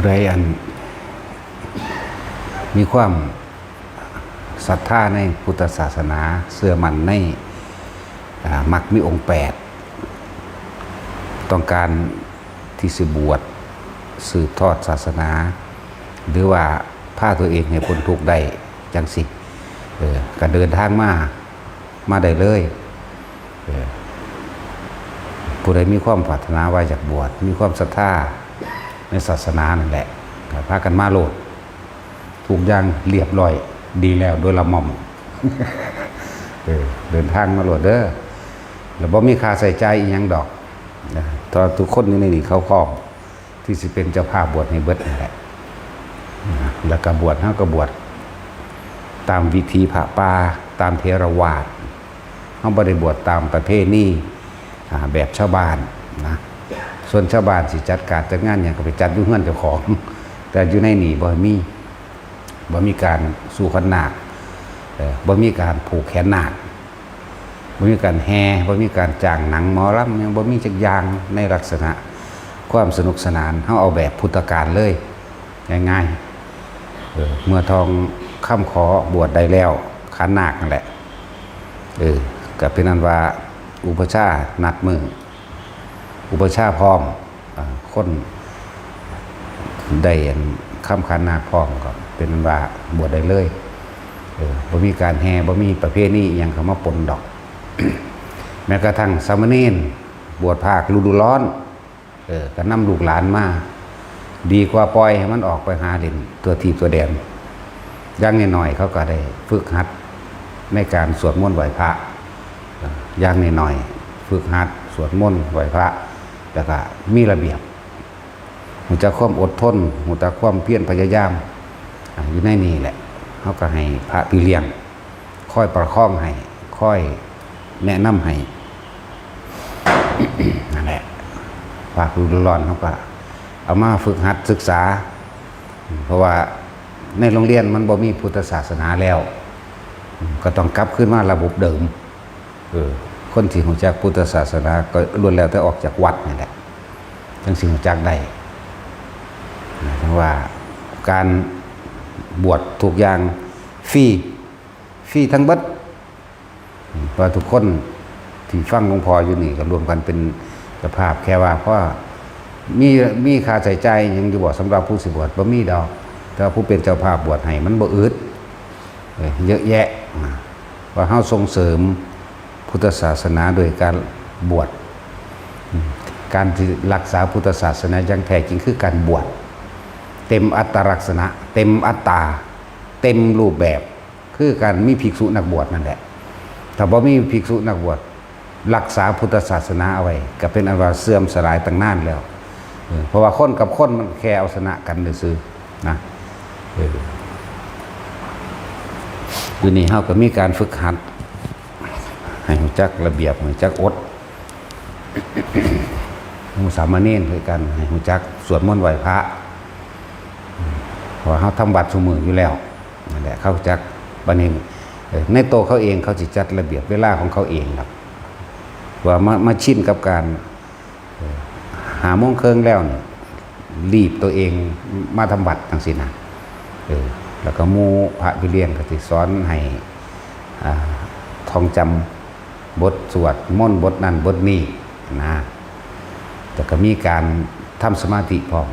ผู้ใดมีความศรัทธาในพุทธศาสนาเชื่อมั่นในมรรคมีองค์8ต้องการที่สิบวชสืบทอดศาสนาหรือว่าพาตัวเองให้พ้นทุกข์ได้จังสิก็เดินทางมาได้เลยผู้ใดมีความปรารถนาว่าอยากบวชมีความศรัทธาในศาสนานั่นแหละก็พากันมาโลดทุกอย่างเรียบร้อยดีแล้วโดยละม่อม เดินทางมาโลดเด้อแล้วบ่มีค่าใส่ใจอีหยังดอกตอนทุกคนอยู่ในนี้เขาพร้อมที่สิเป็นเจ้าภาพบวชในเบิดนั่นแหละแล้วก็บวชเฮาก็บวชตามวิธีพระป่าตามเทรวาทเฮาบ่ได้บวชตามประเพณีแบบชาวบ้านนะส่วนชาวบ้านสิจัดการจัดงานหยังก็ไปจัดอยู่เฮือนเจ้าของ แต่อยู่ในนี่บ่มีการสู่ขนาคบ่มีการผูกแขนนาคบ่มีการแห่บ่มีการจ้างหนังหมอลำยังบ่มีจักอย่างในลักษณะความสนุกสนานเฮาเอาแบบพุทธกาลเลยง่ายๆเมื่อทองค่ำขอบวชได้แล้วขันนาคนั่นแหละก็เป็นนั้นว่าอุปชานัดมืออุปชาพร้อมคนได้ค่ำขันนาคพร้อมก็เป็นนั้นว่าบวชได้เลยบ่มีการแห่บ่มีประเพณีอิหยังเข้ามาปนดอก แม้กระทั่งสามเณรบวชภาคฤดูร้อนก็นำลูกหลานมาดีกว่าปล่อยให้มันออกไปหาเล่นตัวทีตัวแดนอย่างน้อยๆเขาก็ได้ฝึกหัดในการสวดมนต์ไหว้พระอย่างน้อยๆฝึกหัดสวดมนต์ไหว้พระแล้วก็มีระเบียบหูจักความอดทนหูจักความเพียรพยายามอยู่ในนี่แหละเขาก็ให้พระพี่เลี้ยงค่อยประคองให้ค่อยแนะนำให้ นั่นแหละฝากดูร้อนเขาก็เอามาฝึกหัดศึกษาเพราะว่าในโรงเรียนมันบ่มีพุทธศาสนาแล้วก็ต้องกลับขึ้นมาระบบเดิมคนที่รู้จักพุทธศาสนาก็ล้วนแล้วแต่ออกจากวัดนี่แหละทั้งสิ่งรู้จักได้เพราะว่าการบวชทุกอย่างฟรีทั้งเบิดเพราะทุกคนที่ฟังหลวงพ่ออยู่นี่ก็รวมกันเป็นเจ้าภาพแค่ว่าเพราะมีค่าใช้จ่ายยังอยู่บ่สำหรับผู้สิบวชบ่มีดอกแต่ผู้เป็นเจ้าภาพบวชให้มันบ่อึดเยอะแยะว่าเฮาส่งเสริมพุทธศาสนาโดยการบวชการที่รักษาพุทธศาสนาอย่างแท้จริงคือการบวชเต็มอัตลักษณะเต็มอัตตาเต็มรูปแบบคือการมีภิกษุนักบวชนั่นแหละถ้าบ่มีภิกษุนักบวชรักษาพุทธศาสนาเอาไว้ก็เป็นอันว่าเสื่อมสลายตั้งนานแล้วเพราะว่าคนกับคนมันแค่เอาชนะกันซื่อๆนะอยู่นี่เฮาก็มีการฝึกหัดให้รู้จักระเบียบรู้จักอดมุสามเณรคือกันให้รู้จักสวดมนต์ไหว้พระเพราะเขาทำบัตรสมืออยู่แล้วนั่นแหละเขาจักบัดนี้ในโตเขาเองเขาจิจัดระเบียบเวลาของเขาเองครับว่ามาชินกับการ5:30 นแล้วเนี่ยรีบตัวเองมาทำบัตรทั้งสิ้นนะแล้วก็หมู่พระพี่เลี้ยงก็สิสอนให้ท่องจำบทสวดมนต์บทนั้นบทนี้นะแต่ก็มีการทำสมาธิพร้อม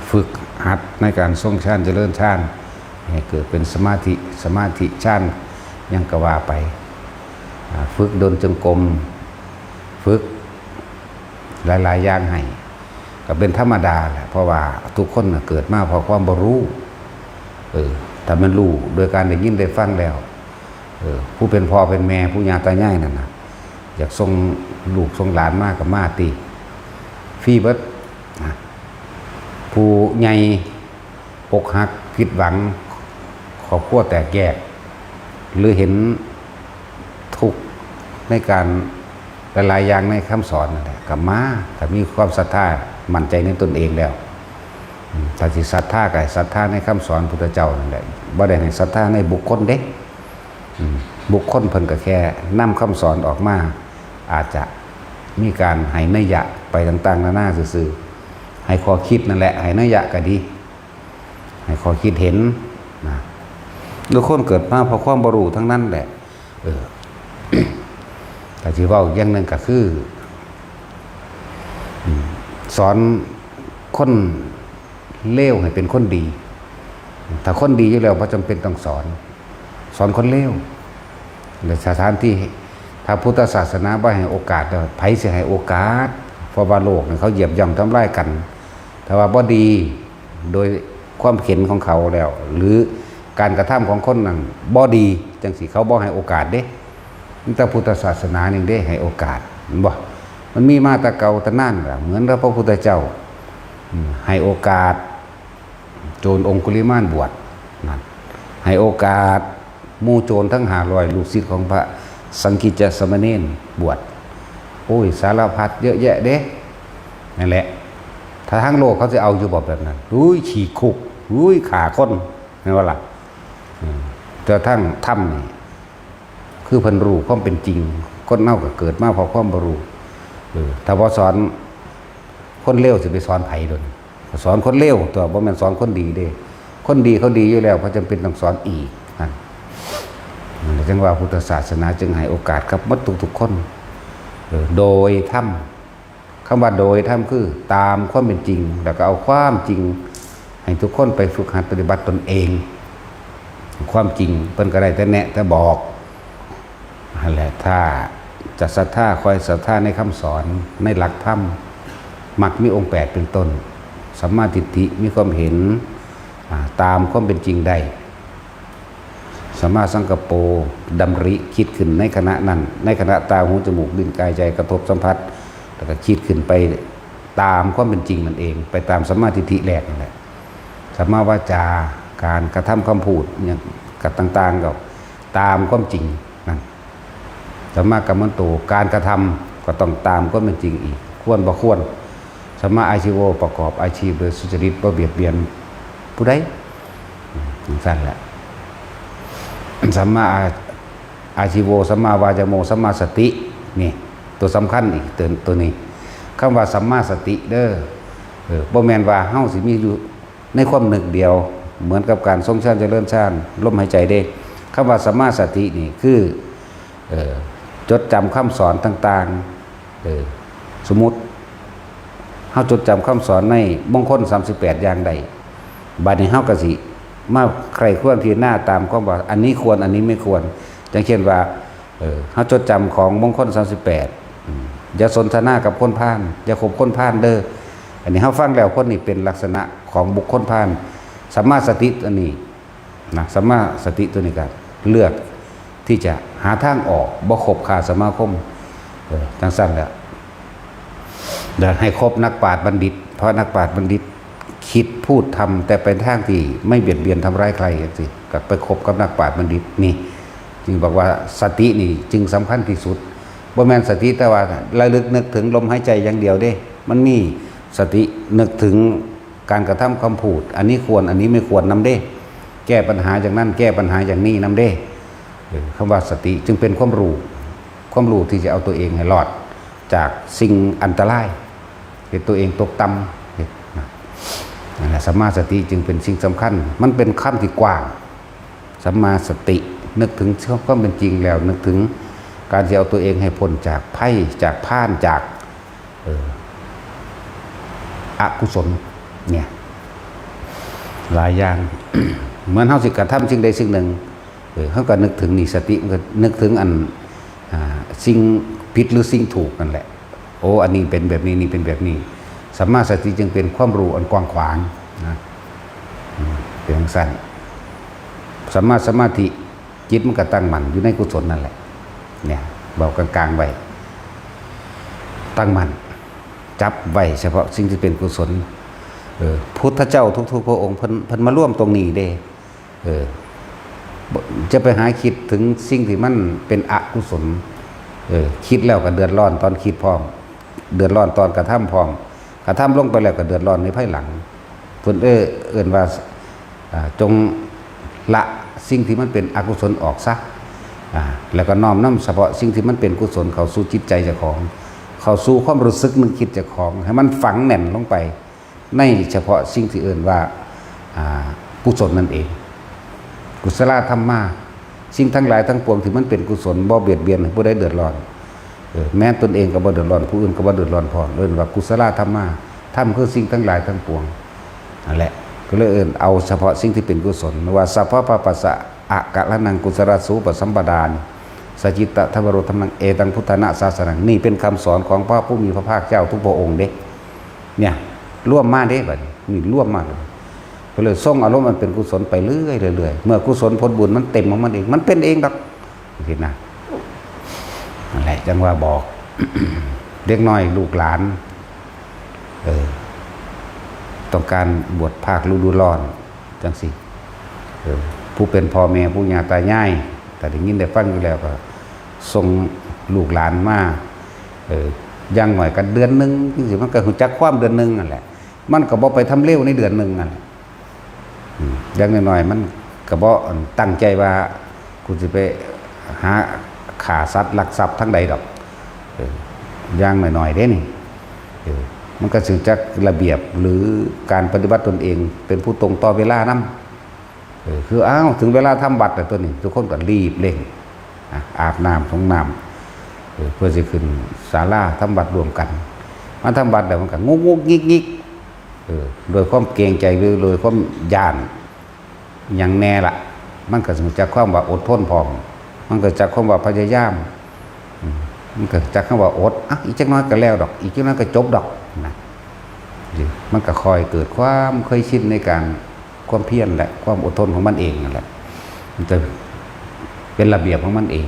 ฝึกหัดในการทรงฌานเจริญฌานให้เกิดเป็นสมาธิฌานยังก็ว่าไปฝึกเดินจงกรมฝึกหลายๆอย่างให้ก็เป็นธรรมดาแหละเพราะว่าทุกคนเกิดมาเพราะความบ่รู้แต่มันรู้โดยการได้ยินได้ฟังแล้วผู้เป็นพ่อเป็นแม่ผู้ย่าตายายนั่นนะอยากส่งลูกส่งหลานมากกับมาตีฟรีเบิดผู้ใหญ่อกหักผิดหวังครอบครัวแตกแยกหรือเห็นทุกข์ในการหลายๆอย่างในคำสอนนั่นแหละกับมาแต่มีความศรัทธามั่นใจในตนเองแล้วถ้าสิศรัทธาก็ศรัทธาในคำสอนพุทธเจ้านั่นแหละบ่ได้ให้ศรัทธาในบุคคลเด้บุคคลเพิ่นก็แค่นำคำสอนออกมาอาจจะมีการให้นัยยะไปต่างๆนานาซื่อๆ ให้ขอคิดนั่นแหละให้นัยยะก็ดีให้ขอคิดเห็นนะทุกคนเกิดมาเพราะความบ่รู้ทั้งนั้นแหละแต่ที่ว่าอย่างหนึ่งก็คือสอนคนเลวให้เป็นคนดีถ้าคนดีอยู่แล้วพอจำเป็นต้องสอนคนเลวในสถานที่ถ้าพุทธศาสนาบ่ให้โอกาสแล้วไผสิให้โอกาสเพราะว่าโลกเขาเหยียบย่ำทำลายกันถ้าว่าบ่ดีโดยความเข็นของเขาแล้ว หรือการกระทำของคนนั้นบ่ดีจังสิเขาบ่ให้โอกาสเด้แต่พุทธศาสนานี่ได้ให้โอกาสบ่มันมีมาแต่เก่าแต่นานล่ะเหมือนพระพุทธเจ้าให้โอกาสโจรองคุลิมานบวชนั่นให้โอกาสหมู่โจรทั้ง500ลูกศิษย์ของพระสังกิจจสมณเณรบวชโอ้ยสารพัดเยอะแยะเด้นั่นแหละถ้าทั้งโลกเขาจะเอาอยู่แบบนั้นฉีกคุกขาคนนั่นว่าล่ะแต่ทั้งถ้ำนี่คือเพิ่นรู้ความเป็นจริงคนเน่าก็เกิดมาเพราะความบ่รู้ถ้าบ่สอนคนเลวสิไปสอนไผโดนสอนคนเลวตัวบ่แม่นสอนคนดีเด้คนดีเขาดีอยู่แล้วเพราะจำเป็นต้องสอนอีกนั่นจังว่าพุทธศาสนาจึงให้โอกาสกับมนุษย์ทุกคนโดยธรรมคำว่าโดยธรรมคือตามความเป็นจริงแล้วก็เอาความจริงให้ทุกคนไปฝึกหัดปฏิบัติตนเองความจริงเพิ่นก็ได้แต่แนะแต่บอกนั่นแหละถ้าจะศรัทธาคอยศรัทธาในคำสอนในหลักธรรมมักมีองค์8เป็นต้นสัมมาทิฏฐิมีความเห็นตามความเป็นจริงได้สัมมาสังกัปโปดำริคิดขึ้นในขณะนั้นในขณะตาหูจมูกลิ้นกายใจกระทบสัมผัสแล้วก็คิดขึ้นไปตามความเป็นจริงนั่นเองไปตามสัมมาทิฏฐิแรกนั่นแหละสัมมาวาจาการกระทำคำพูดอย่างกับต่างๆก็ตามความจริงนั่นสัมมากัมมันโตการกระทำก็ต้องตามความเป็นจริงอีกควรบ่ควรสัมมาอาชีโวประกอบอาชีพโดยสุจริตบ่เบียดเบียนผู้ใดสั่นแหละสัมมาอาชีโวสัมมาวาจาโมสัมมาสตินี่ตัวสำคัญอีกตัวนี้คำว่าสัมมาสติเด้อบ่แม่นว่าเฮาสิมีอยู่ในความนึกเดียวเหมือนกับการทรงฌานเจริญฌานลมหายใจเด้คำว่าสัมมาสตินี่คือจดจำคำสอนต่างๆสมมุติเฮาจดจำคำสอนในมงคล38อย่างใดบัดนี้เฮาก็สิมาใครควรที่หน้าตามความว่าอันนี้ควรอันนี้ไม่ควรอย่างเช่นว่าเฮาจดจำของมงคล38อย่าสนทนากับคนพาลอย่าคบคนพาลเด้ออันนี้เฮาฟังแล้วคนนี้เป็นลักษณะของบุคคลพาลสัมมาสติตัวนี้นะสัมมาสติตัวนี้ก็เลือกที่จะหาทางออกบ่คบค้าสมาคมจังซั่นแหละเดี๋ยวให้คบนักปราชญ์บัณฑิตเพราะนักปราชญ์บัณฑิตคิดพูดทำแต่เป็นทางที่ไม่เบียดเบียนทำร้ายใครสิก็ไปคบกับนักปราชญ์บัณฑิตนี่จึงบอกว่าสตินี่จึงสำคัญที่สุดบ่แม่นสติแต่ว่าระลึกนึกถึงลมหายใจอย่างเดียวเด้มันมีสตินึกถึงการกระทำคำพูดอันนี้ควรอันนี้ไม่ควรนำเด้แก้ปัญหาอย่างนั้นแก้ปัญหาอย่างนี้นำเด้คำว่าสติจึงเป็นความรู้ที่จะเอาตัวเองให้รอดจากสิ่งอันตรายให้ตัวเองตกต่ำนั่นแหละสัมมาสติจึงเป็นสิ่งสำคัญมันเป็นคำที่กว้างสัมมาสตินึกถึงความเป็นจริงแล้วนึกถึงการจะเอาตัวเองให้พ้นจากภัยจากพานจากอกุศลเนี่ยหลายอย่าง เหมือนเฮาสิกระทำสิ่งใดสิ่งหนึ่งเฮาก็นึกถึงนี่สติมันก็นึกถึงอันสิ่งผิดหรือสิ่งถูกนั่นแหละโอ้อันนี้เป็นแบบนี้นี่เป็นแบบนี้สัมมาสติจึงเป็นความรู้อันกว้างขวางนะเป็นอย่างสั้นสัมมาสมาธิจิตมันก็ตั้งมั่นอยู่ในกุศลนั่นแหละเนี่ยเบากลางๆไว้ตั้งมั่นจับไว้เฉพาะสิ่งที่เป็นกุศลพุทธเจ้าทุกๆพระองค์เพิ่นมาร่วมตรงนี้เด้จะไปหาคิดถึงสิ่งที่มันเป็นอกุศลคิดแล้วก็เดือดร้อนตอนคิดพร้อมเดือดร้อนตอนกระทำพร้อมกระทำลงไปแล้วก็เดือดร้อนในภายหลังเพิ่นเอิ้นว่าจงละสิ่งที่มันเป็นอกุศลออกซะแล้วก็น้อมนำเฉพาะสิ่งที่มันเป็นกุศลเข้าสู่จิตใจเจ้าของเข้าสู่ความรู้สึกนึกคิดเจ้าของให้มันฝังแน่นลงไป ในเฉพาะสิ่งที่เอื่นว่ากุศลนั่นเองกุศลธรรมะสิ่งทั้งหลายทั้งปวงที่มันเป็นกุศลบ่เบียดเบียนให้ผู้ใดเดือดร้อนแม้ตนเองก็บ่เดือดร้อนผู้อื่นก็บ่เดือดร้อนพร้อมเอิ้นว่ากุศลธรรมะธรรมคือสิ่งทั้งหลายทั้งปวงนั่นแหละก็เลยเอิ้นเอาเฉพาะสิ่งที่เป็นกุศลว่าสัพพะปะปัสสะอะกะละนังกุศลสูปสัมปดานิสัจจิตะทวโรธรรมังเอตังพุทธนาศาสนังนี่เป็นคำสอนของพระผู้มีพระภาคเจ้าทุกพระองค์เด้เนี่ยร่วมมาเด้บัดนี้ร่วมมาก็เลยส่งอารมณ์มันเป็นกุศลไปเรื่อยๆเมื่อกุศลผลบุญมันเต็มของมันเองมันเป็นเองดอกเห็นนะนั่นแหละจังว่าบอก เด็กน้อยลูกหลานต้องการบวชภาคฤดูร้อนจังสิผู้เป็นพ่อแม่ผู้ย่าตายายแต่ได้ยินได้ฟังอยู่แล้วก็ส่งลูกหลานมายังหน่อยกันเดือนนึงจริงๆมันก็หูจักความเดือนนึงนั่นแหละมันก็บ่ไปทำเร็วในเดือนนึงนั่นแหละยังน้อยๆมันก็บ่ตั้งใจว่ากูจะไปหาขาสัตว์ลักทรัพย์ทั้งใดดอกยังน้อยๆเด้นี่มันก็สึงจักระเบียบหรือการปฏิบัติตนเองเป็นผู้ตรงต่อเวลานำคือถึงเวลาทำบัตรแต่ตัวนี้ทุกคนก็รีบเร่งอาบน้ำสงน้ำเพื่อจะขึ้นศาลาทำบัตรรวมกันมาทำบัตรแต่มันก็งุกงิกโดยความเกรงใจหรือโดยความย่านอย่างแน่ละมันก็จะความว่าอดทนพร้อมมันก็จะความว่าพยายามมันก็จะคำว่าอดอีกจักน้อยก็แล้วดอกอีกจักน้อยก็จบดอกนะมันก็คอยเกิดความเคยชินในการความเพียรและความอดทนของมันเองนั่นแหละมันจะเป็นระเบียบของมันเอง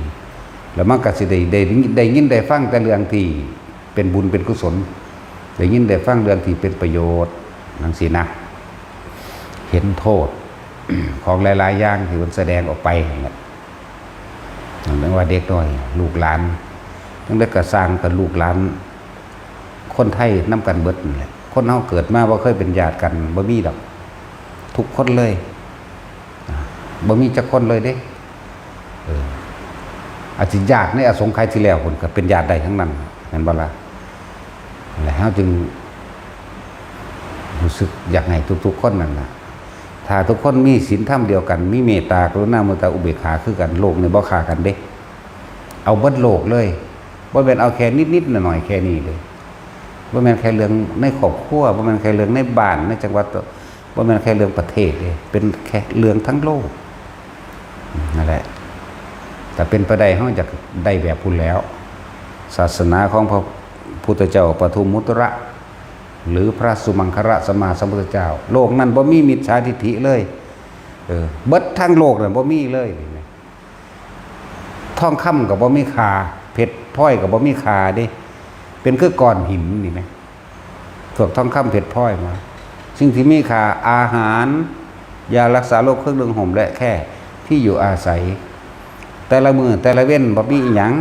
แล้วมันก็สิได้ยินได้ฟังแต่เรื่องที่เป็นบุญเป็นกุศลได้ยินได้ฟังเรื่องที่เป็นประโยชน์นั่นสินะเห็นโทษ ของหลายๆอย่างที่มันแสดงออกไปนั่นแหละนั่นว่าเด็กน้อยลูกหลานตั้งแต่กระสร้างกับลูกหลานคนไทยน้ำกันเบิดนั่นแหละคนเฮาเกิดมาบ่เคยเป็นญาติกันบ่มีดอกทุกคนเลยบ่มีจักคนเลยเด้อาจจะญาติในอสงไขยที่แล้วคนก็เป็นญาติใดทั้งนั้นเห็นบ่ล่ะแล้วเฮาจึงรู้สึกอยากให้ทุกๆคนนั่นน่ะถ้าทุกคนมีศีลธรรมเดียวกันมีเมตตากรุณาเมตตาอุเบกขาคือกันโลกนี่บ่ฆ่ากันเด้เอาเบิดโลกเลยบ่แม่นเอาแค่นิดๆหน่อยๆแค่นี้เลยบ่แม่นแค่เรื่องในครอบครัวบ่แม่นแค่เรื่องในบ้านในจังหวัดบ่แม่นแค่เรื่องประเทศเลยเป็นแค่เรื่องทั้งโลกนั่นแหละแต่เป็นไปได้เฮาจะได้แบบพู้นแล้วศาสนาของพระพุทธเจ้าปฐุมมุตระหรือพระสุมังคละสัมมาสัมพุทธเจ้าโลกนั้นบ่มีมิจฉาทิฏฐิเลยเบิดทั้งโลกน่ะบ่มีเลยทองคำก็บ่มีค่าเพชรพลอยก็บ่มีค่าเด้เป็นคือก้อนหินนี่แหมพวกทองคำเพชรพลอยมาสิ่งที่มีค่าอาหารยารักษาโรคเครื่องดื่มห่มและแค่ที่อยู่อาศัยแต่ละมื้อแต่ละเว้นบ่มีอีหยัง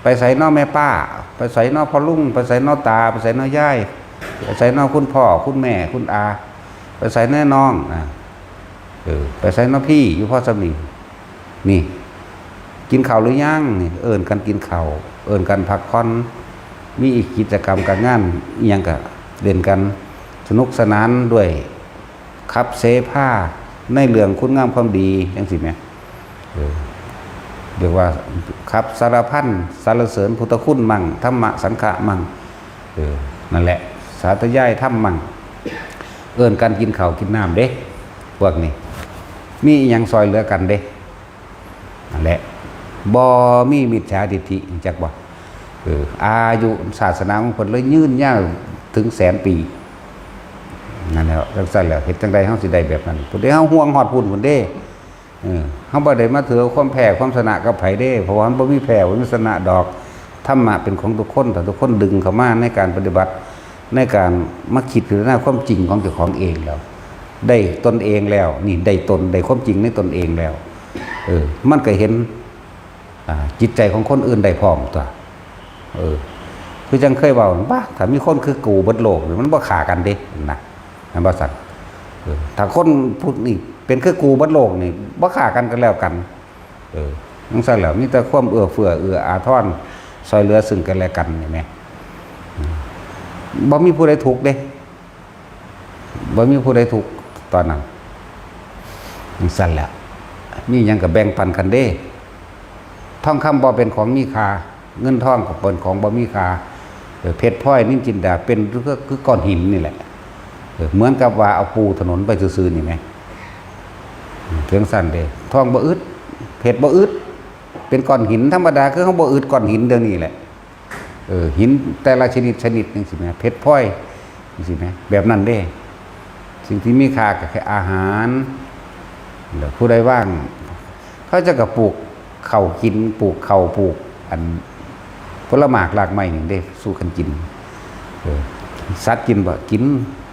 ไปใส่นอแม่ป้าไปใส่นอพ่อลุงไปใส่นอตาไปใส่นอยายไปใส่นอคุณพ่อคุณแม่คุณอาไปใส่แน่น้องไปใส่นอพี่อยู่พ่อสามีนี่กินข้าวหรือยังนี่เอิ้นกันกินข้าวเอิ้นกันพักผ่อนมีอีกกิจกรรมการงานอีหยังก็เล่นกันสนุกสนานด้วยขับเสพาในเรื่องคุณงามความดีจังซี่แหมเรียกว่าขับสารพันสรรเสริญพุทธคุณมั่งธรรมะสังฆะมั่งนั่นแหละสาธยายธรรมมั่งเอิ้นกันกินข้าวกินน้ำเด้พวกนี้มีอีหยังซอยเหลือกันเด้นั่นแหละบ่มีมิจฉาทิฏฐิจักบ่อายุศาสนาของเพิ่นเลยยืนยาวถึงแสนปีนั่นแหละจังซั่นแหละเฮ็ดจังได๋เฮาสิได้แบบนั้นพุ่นเด้เฮาห่วงฮอดพุ่นเด้เฮาบ่ได้มาถือความแพ้ความชนะกับไผเด้เพราะว่ามันบ่มีแพ้บ่มีชนะดอกธรรมะเป็นของทุกคนแต่ทุกคนดึงเข้ามาในการปฏิบัติในการมาคิดพิจารณาความจริงของเจ้าของเองแล้วได้ตนเองแล้วนี่ได้ตนได้ความจริงในตนเองแล้วมันก็เห็นจิตใจของคนอื่นได้พร้อมตัวคือจังเคยเว้าว่าถ้ามีคนคือกูเบิดโลกมันบ่ฆ่ากันเด้นะมันบ่สั่นถ้าคนพูดนี่เป็นคือกูเบิดโลกนี่บ่ฆ่ากันกันแล้วกันจังซั่นแล้วมีแต่ความเอื้อเฟื้อเอื้ออาทรช่วยเหลือซึ่งกันและกันนี่แหมบ่มีผู้ใดทุกข์เด้ บ่มีผู้ใดทุกข์ตอนนั้นมันสั่นแหละมีหยังก็แบ่งปันกันเด้ทองคำบ่เป็นของมีค่าเงินทองก็เป็นของบ่มีค่าเพชรพลอยนินจินดาเป็นคือก้อนหินนี่แหละเหมือนกับว่าเอาปูถนนไปซื่อๆนี่ไหมเพียงสั้นเด้ทองบ่อึดเพชรบ่อึดเป็นก้อนหินธรรมดาคือเขาบ่อึดก้อนหินเดี๋ยวนี้แหละหินแต่ละชนิดจังซี่แหมเพชรพลอยจังซี่แหมแบบนั้นเด้สิ่งที่มีค่าก็แค่อาหารแล้วผู้ใดว่างเขาจะก็ปลูกข้าวกินปลูกข้าวปลูกอันผลไม้หลากไม้นี่ได้สู้กันกินสัตว์กินบ่กิน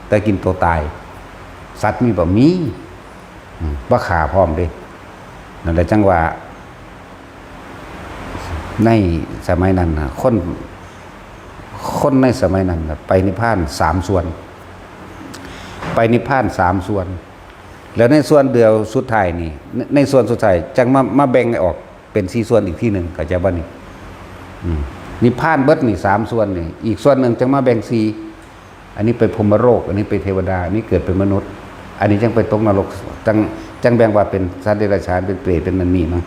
แต่กินตัวตายสัตว์มีบ่มีบ่ฆ่าพร้อมเด้นั่นแหละจังว่าในสมัยนั้นนะคนในสมัยนั้นนะไปนิพพาน3ส่วนไปนิพพาน3ส่วนแล้วในส่วนเดียวสุดท้ายนี่ในส่วนสุดท้ายจังมาแบ่งออกเป็น4ส่วนอีกที่หนึ่งเข้าใจบ่นี่นิพพานเบิดนี่3ส่วนนี่อีกส่วนหนึ่งจังมาแบ่ง4อันนี้ไปพรหมโลกอันนี้ไปเทวดาอันนี้เกิดเป็นมนุษย์อันนี้จังไปตกนรกจังแบ่งว่าเป็นสัตว์เดรัจฉานเป็นเปรตเป็นนั่นนี่มั้ง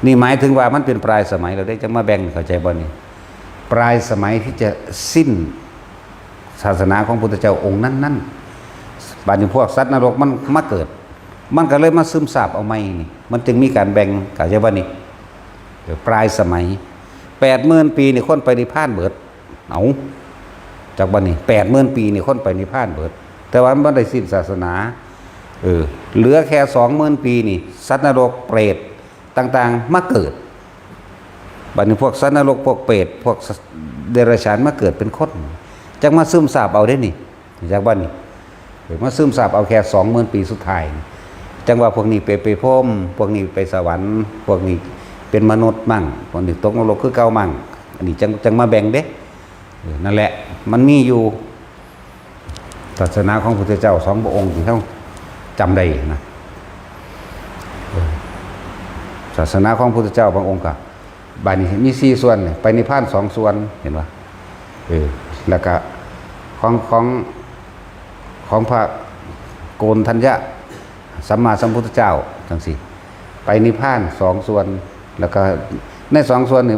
นี่หมายถึงว่ามันเป็นปลายสมัยเราได้จังมาแบ่งเข้าใจบ่นี่ปลายสมัยที่จะสิ้นศาสนาของพุทธเจ้าองค์นั้นบาดนี้พวกสัตว์นรกมันมาเกิดมันก็เลยมาซึมซาบเอาไม่นี่มันจึงมีการแบ่งเข้าใจบ่นี่ปลายสมัย80,000 ปีนี่คนไปนิพพานเบิดเอาจากบัดนี้80,000 ปีนี่คนไปนิพพานเบิดแต่ว่ามันได้สิ้นศาสนาเหลือแค่20,000 ปีนี่สัตว์นรกเปรตต่างๆมาเกิดบัดนี้พวกสัตว์นรกพวกเปรตพวกเดรัจฉานมาเกิดเป็นคนจักมาซึมซาบเอาได้นี่จากบัดนี้มาซึมซาบเอาแค่20,000 ปีสุดท้ายจังว่าพวกนี้ไปพรหมพวกนี้ไปสวรรค์พวกนี้เป็นมนุษย์มั่งพวกนี้ตกนรกคือเก่ามั่งอันนี้จังมาแบ่งเด้นั่นแหละมันมีอยู่ศาสนาของพระพุทธเจ้า2 พระองค์ที่เขาจำได้นะศาสนาของพระพุทธเจ้าบางองค์ก็บาดนี้มี4ส่วนไปนิพพาน2 ส่วนเห็นป่ะแล้วก็ของพระโกณฑัญญะสัมมาสัมพุทธเจ้าจังซี่ไปนิพพาน2 ส่วนแล้วก็ใน2 ส่วนนี่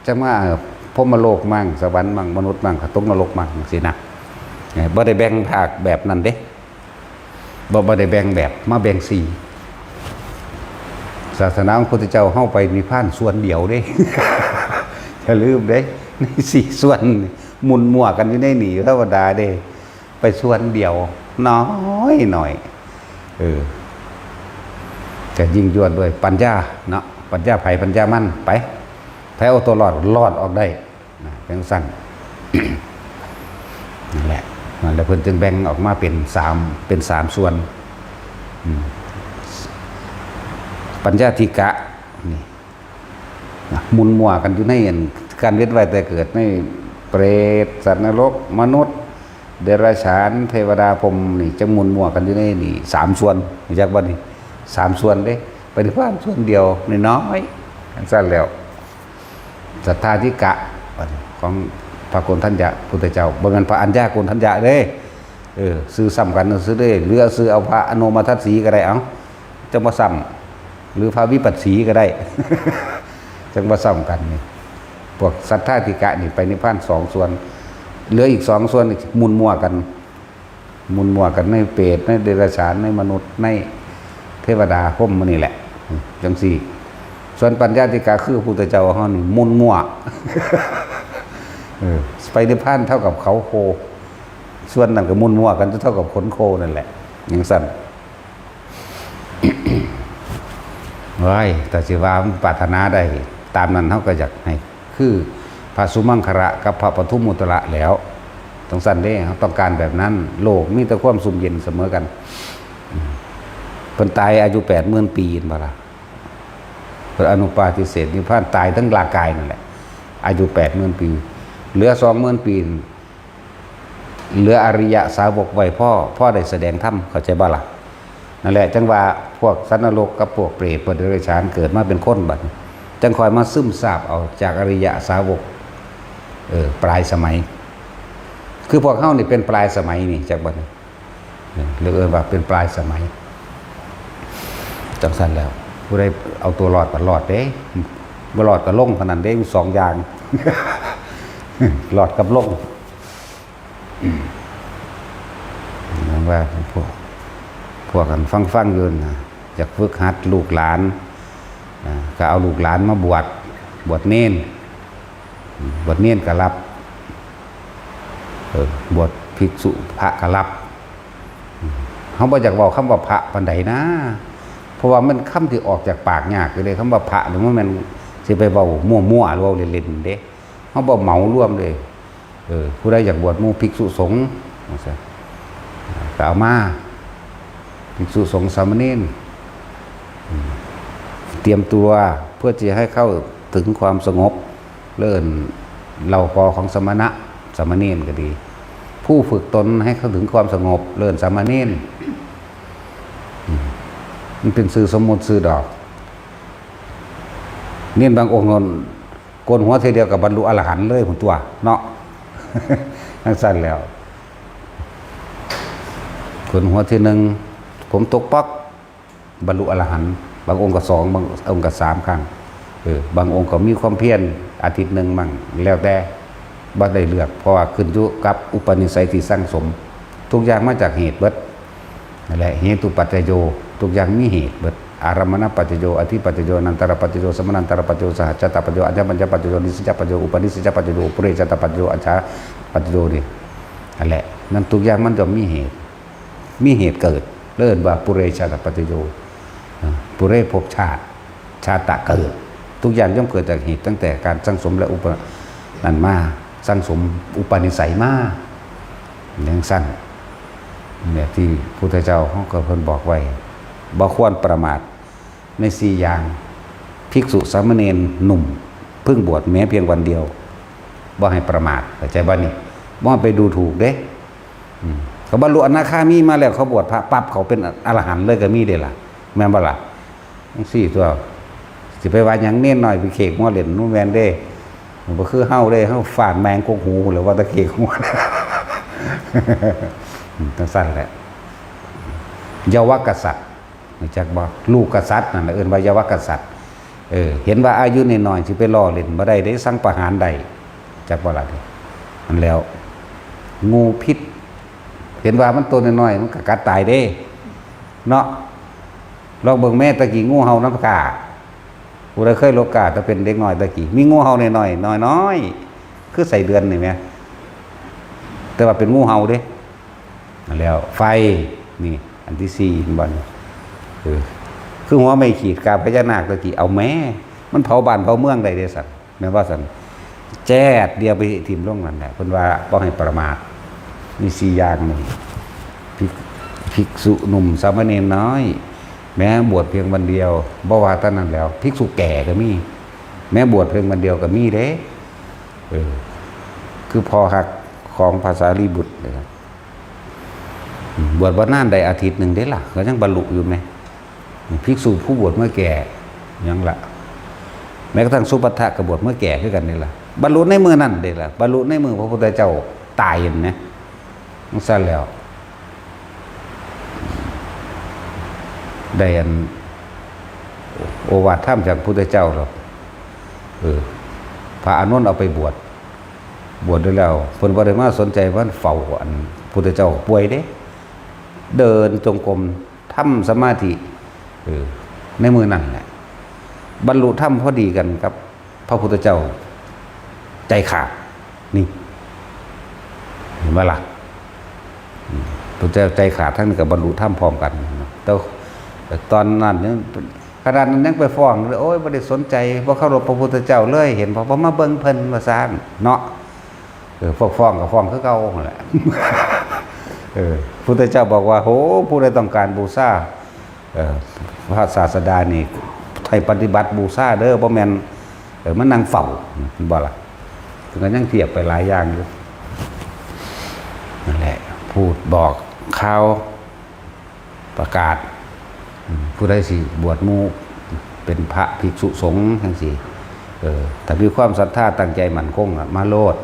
จังว่าพรหมโลกมั่งสวรรค์มั่งมนุษย์มั่งตกนรกมั่งจังซี่นะบ่ได้แบ่งภาคแบบนั้นเด้บ่ได้แบ่งแบบมาแบ่ง4ศาสนาของพระพุทธเจ้าเฮาไปนิพพานส่วนเดียวเด้ อย่าลืมเด้ใน4 ส่วนหมุนมั่วกันอยู่ในนี่ธรรมดาเด้ไปส่วนเดียวน้อยหน่อยจะยิ่งยวดด้วยปัญญาเนาะปัญญาไผปัญญามันไปเอาตัวรอดออกได้เป็นสั้น นั่นแหละแล้วเพิ่นจึงแบ่งออกมาเป็น3ส่วนปัญญาธิกะนี่มุนมัวกันอยู่ในการเวียนว่ายแต่เกิดในเปรตสัตว์นรกมนุษย์เดรัจฉานเทวดาพรหมนี่จะมุนมัวกันอยู่ในนี่3 ส่วนรู้จักบ่นี่3 ส่วนเด้ปฏิภาณส่วนเดียวน้อยๆสั้นแล้วศรัทธาธิกะของพระโกณฑัญญะพุทธเจ้าบ่แม่นพระอัญญาโกณฑัญญะเด้ซื้อซ้ำกันซื้อได้หรือซื้อเอาพระอโนมัทัสสีก็ได้เอาจังบ่ซ้ำหรือพระวิปัสสีก็ได้ จังบ่ซ้ำกันนี่พวกศรัทธาธิกะนี่ไปนิพพาน2 ส่วนเหลืออีก2 ส่วนมุนมัวกันในเปรตในเดรัจฉานในมนุษย์ในเทวดาพรหมนี่แหละจังซี่ส่วนปัญญาธิกะคือพระพุทธเจ้าเฮานี่มุนมัว ไปนิพพานเท่ากับเขาโคส่วนนั้นก็มุนมัวกันเท่ากับขนโคนั่นแหละอย่างสั้น ไว้แต่สิว่าปรารถนาได้ตามนั้นเฮาก็อยากให้คือพระสุมังคระกับพระปทุมมุตระแล้วต้องสั้นเด้เฮาต้องการแบบนั้นโลกมีแต่ความสุขเย็นเสมอกันเพิ่นตายอายุ80,000 ปีบ่ล่ะเพิ่นอนุปาทิเศษนิพพานตายทั้งร่างกายนั่นแหละอายุ80,000 ปีเหลือ 20,000 ปีเหลืออริยสาวกไว้พ่อได้แสดงธรรมเข้าใจบ่ล่ะนั่นแหละจังว่าพวกสัตว์นรกกับพวกเปรตพวกเดรัจฉานเกิดมาเป็นคนบัดจังคอยมาซึมซาบเอาจากอริยสาวกปลายสมัยคือพวกเฮานี่เป็นปลายสมัยนี่จากบัด เรียกว่าเป็นปลายสมัยจังสั้นแล้วผู้ใดเอาตัวรอดก็รอดเด้บ่รอดก็ลงขนาดเด้มี2อย่าง รอดกับลงนั่นว่าพวกกันฟังอยู่นะอยากฝึกหัดลูกหลานก็เอาลูกหลานมาบวชเน้นก็รับบวชภิกษุพระก็รับเขาบ่อยากบอกคำว่าพระปานใดนะเพราะว่ามันคำที่ออกจากปากยากเลยคำว่าพระหรือว่ามันสิไปเว้ามั่วๆหรือเว้าเล่นๆเด้เขาบ่เหมารวมเลยผู้ใดอยากบวชหมู่ภิกษุสงฆ์ก็เอามาภิกษุสงฆ์สามเณรเตรียมตัวเพื่อจะให้เข้าถึงความสงบเลื่อนเราพอของสมณะสามเณรก็ดีผู้ฝึกตนให้เข้าถึงความสงบเลื่อนสามเณรมันเป็นสื่อสมมุติสื่อดอกเน้นบางองค์โกนหัวเทเดียวกับบรรลุอรหันต์เลยผมตัวเนาะทั้งสั้นแล้วโกนหัวทีหนึ่งผมตกป๊อกบรรลุอรหันต์บางองค์ก็2บางองค์ก็3ครั้งบางองค์ก็มีความเพียรอาทิตย์หนึ่งมั่งแล้วแต่บ่ได้เลือกเพราะว่าขึ้นอยู่กับอุปนิสัยที่สร้างสมทุกอย่างมาจากเหตุเบิดนั่นแหละเหตุปัจจโยทุกอย่างมีเหตุเบิดอารมณปัจจโยอธิปัจจโยนันตรปัจจโยสมนันตรปัจจโยสหจตปัจจโยอัญญปัญจปัจจโยนิสสจปัจจโยอุปนิสสจปัจจโยปุเรจตปัจจโยอัจฉาปัจจโยนี่นั่นแหละนั่นทุกอย่างมันจะมีเหตุเกิดเริ่มว่าปุเรชาตปัจจโยปุเรภพชาตะเกิดทุกอย่างย่อมเกิดจากเหตุตั้งแต่การสร้างสมและนั่นมาสร้างสมอุปนิสัยมาอย่างสั้นเนี่ยที่พุทธเจ้าเขาก็เพิ่นบอกไว้บ่ควรประมาทใน4อย่างภิกษุสามเณรหนุ่มเพิ่งบวชแม้เพียงวันเดียวบ่ให้ประมาทเข้าใจบ่นี่บ่ไปดูถูกเด้เขาบรรลุอนาคามีมาแล้วเขาบวชพระปั๊บเขาเป็นอรหันต์เลยก็มีเด้ล่ะแม่นบ่ล่ะจังซี่ตัวสิไปว่าหยังเน้นหน่อยไปเขกหัวเล่นนู่นแม่นเด้บ่คือเฮาเด้เฮาฟาดแมงกกหูหรือว่าตะเขกหัวจังซั่นแหละเยาวกษัตริย์รู้จักบ่ลูกกษัตริย์นั่นเอิ้นว่าเยาวกษัตริย์เห็นว่าอายุน้อยๆสิไปล่อเล่นบ่ได้สั่งประหารได้จักบ่ล่ะนั่นแล้วงูพิษเห็นว่ามันตัวน้อยๆมันก็กัดตายเด้เนาะลองเบิ่งแม่ตะกี้งูเห่าน้ำกาผู้ใดเคยโลกาถ้าเป็นเด็กน้อยตะกี้มีงูเห่าน้อยๆน้อยๆคือใส่เดือนนี่แม่แต่ว่าเป็นงูเห่าเด้นั่นแล้วไฟนี่อันที่4เห็นบ่คือหัวไม่ขีดกาพญานาคตะกี้เอาแม่มันเผาบ้านเผาเมืองได้เด้สัตว์แม่นว่าซั่นแจ๊ดเดียวไปถิ่มลงนั่นแหละเพิ่นว่าบ่ให้ประมาทมี4อย่างนี่ภิกษุหนุ่มสามเณรน้อยแม้บวชเพียงวันเดียวบ่ว่าแต่นั้นแล้วภิกษุแก่ก็มีแม้บวชเพียงวันเดียวก็มีเด้คือพอหักของภาษาลีบุตรนะครับบวชวันนั้นได้อาทิตย์หนึ่งได้ล่ะก็ยังบรรลุอยู่ไหมภิกษุผู้บวชเมื่อแก่ยังละแม้กระทั่งสุภัททะก็บวชเมื่อแก่คือกันนี่ล่ะบรรลุในมือนั่นได้ล่ะบรรลุในมือพระพุทธเจ้าตายเห็นนะนั่นซะแล้วได้อันโอวาทธรรมจากพระพุทธเจ้าหรอกพระอานนท์เอาไปบวชด้วยแล้วเพิ่นบ่ได้มาสนใจว่าเฝ้าอันพุทธเจ้าป่วยเด้เดินจงกรมทำสมาธิในมือนั่นแหละบรรลุธรรมพอดีกันกับพระพุทธเจ้าใจขาดนี่เห็นไหมล่ะพระเจ้าใจขาดทั้งนี้กับบรรลุธรรมพร้อมกันแต่ตอนนั้นเนี่ยขนาดนั้นยังไปฟ้องเลยโอ้ยไม่ได้สนใจว่าเคารพพระพุทธเจ้าเลยเห็นพอมาเบิ่งเพิ่นมาซ่านเนาะฟ้องกับฟ้องคือเก่าแหละพุทธเจ้าบอกว่าโหผู้ใดต้องการบูชาพระศาสดานี่ให้ปฏิบัติบูชาเด้อบ่แม่นมันนั่งเฝ้าบ่ล่ะถึงก็ยังเทียบไปหลายอย่างอยู่นั่นแหละพูดบอกข่าวประกาศผู้ใดสิบวชหมู่เป็นพระภิกษุสงฆ์จังซี่ถ้ามีความศรัทธาตั้งใจมั่นคงมาโลด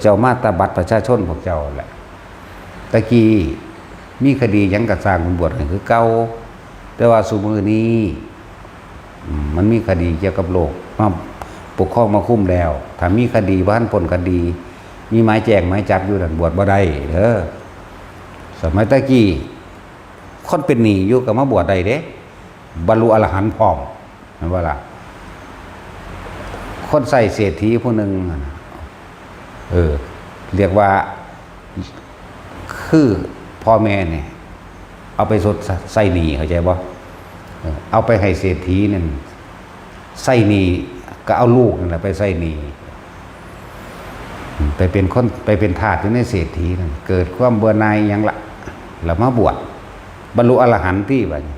เจ้ามาตราบัตรประชาชนพวกเจ้าแหละตะกี้ มีคดีหยังก็สร้างบวชให้คือเก่าแต่ว่าซุมื้อนี้มันมีคดีเกี่ยวกับโลกมาปกครองมาคุ้มแล้วถ้ามีคดีบ่ทันพ้นคดีมีหมายแจ้งหมายจับอยู่นั่นบวชบ่ได้เด้อสมัยตะกี้คนเป็นหนี้อยู่ก็มาบวชได้เด้บรรลุอรหันต์พร้อมแม่นบ่ล่ะคนใส่เศรษฐีผู้หนึงเรียกว่าคือพ่อแม่เนี่ยเอาไปสดใส่หนี้เข้าใจบ่เอาไปให้เศรษฐีนั่นใส่หนี้ก็เอาลูกนั่นแหละไปใส่หนี้ไปเป็นคนไปเป็นทาสอยู่ในเศรษฐีนั่นเกิดความเบื่อหน่ายหยังละแล้วมาบวชบรรลุอรหันต์ที่บัดนี้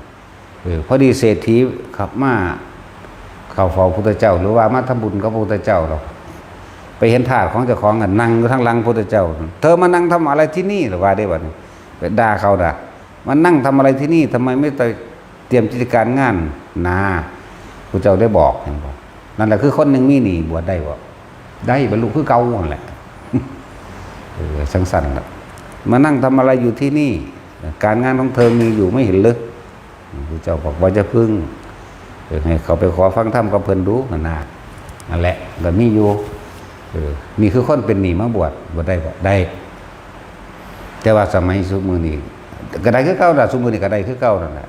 พอดีเศรษฐีขับมาเข้าเฝ้าพระพุทธเจ้าหรือว่ามาทำบุญกับพระพุทธเจ้าหรอกไปเห็นทาสของเจ้าของนั่งอยู่ทางหลังพระพุทธเจ้าเธอมานั่งทำอะไรที่นี่หรือว่าได้บัดนี้ไปด่าเขาด่ามานั่งทำอะไรที่นี่ทำไมไม่เตรียมกิจการงานนาพระเจ้าได้บอกเห็นบ่นั่นแหละคือคนหนึ่งมีหนี้บวชได้บ่ได้บรรลุคือเก่านั่นแหละสั้นๆล่ะมานั่งทำอะไรอยู่ที่นี่การงานของเธอมีอยู่ไม่เห็นหรือพระเจ้าบอกว่าจะพึ่งให้เขาไปขอฟังธรรมกับเพิ่นดูนั่นแหละก็มีอยู่นี่คือคนเป็นหนี้มาบวชได้บ่ได้แต่ว่าสมัยซุมื้อนี้ก็ได้คือเก่าล่ะซุมื้อนี้ก็ได้คือเก่านั่นแหละ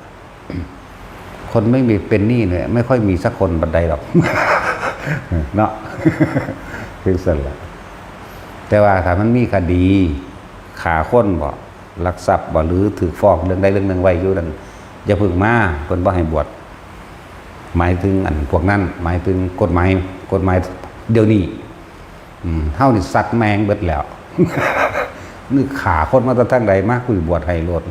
คนไม่มีเป็นหนี้เนี่ยไม่ค่อยมีสักคนบันไดหรอกเนาะคือสั่นล่ะแต่ว่าถ้ามันมีคดีฆ่าคนบ่ลักทรัพย์บ่หรือถูกฟ้องเรื่องใดเรื่องหนึ่งไว้อยู่นั่นอย่าพึ่งมาเพิ่นบ่ให้บวชหมายถึงอันพวกนั้นหมายถึงกฎหมายเดี๋ยวนี้เฮานี่สัตว์แมงเบิดแล้วนึกฆ่าคนมาแต่ทางใดมาคุยบวชให้โลด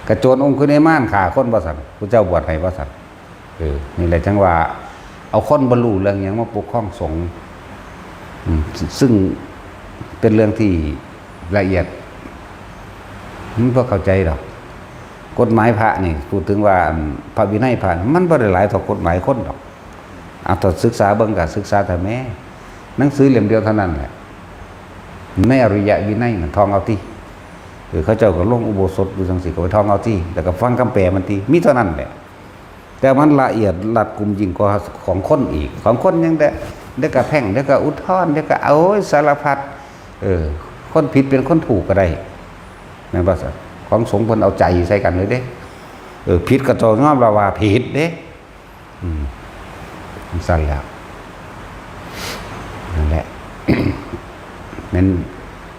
กระโจนองค์คุเนมานฆ่าคนบ่ซั่นพระเจ้าบวชให้บ่ซั่นนี่แหละจังว่าเอาคนบรรลุเรื่องหยังมาปกครองสงฆ์ซึ่งเป็นเรื่องที่ละเอียดมันบ่เข้าใจดอกกฎหมายพระนี่พูดถึงว่าพระวินัยพระมันบ่ได้หลายเท่ากฎหมายคนดอกเอาถ้าศึกษาเบิ่งก็ศึกษาแต่แม่หนังสือเล่มเดียวเท่านั้นแหละในอริยวินัยมันท่องเอาติเขาเจ้าก็ลงอุโบสถอยู่จังซี่ก็ไปท่องเอาติแล้วก็ฟังคำแปลมันติมีเท่านั้นแหละแต่มันละเอียดรัดกุมยิ่งกว่าของคนอีกของคนยังได้ก็แพ่งได้ก็อุทธรณ์ได้ก็เอาสารพัดคนผิดเป็นคนถูกก็ได้แม่นบ่ซั่นของสงฆ์เพิ่นเอาใจใส่กันเลยเด้ผิดก็ต้องยอมรับว่าผิดเด้สั่นแล้วนั่นแหละ นั้น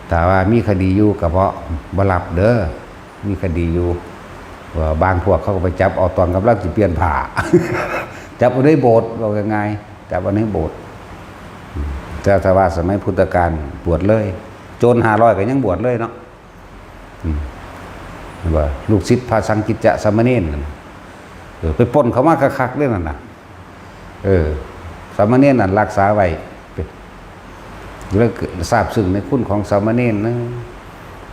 แต่ว่ามีคดีอยู่ก็เพราะบ่รับเด้อมีคดีอยู่ว่าบางพวกเขาก็ไปจับเอาตอนกำลังสิเปลี่ยนผ้า จับเอาในโบสถ์ว่ายังไงจับเอาในโบสถ์แต่ว่าสมัยพุทธกาลบวชเลยโจร500ก็ยังบวชเลยเนาะว่าลูกศิษย์พระสังกิจจะสามเณรไปปล้นเขามาคักๆเรื่องนั้นน่ะสามเณรนั่นรักษาไว้แล้วทราบซึ้งในคุณของสามเณรนะ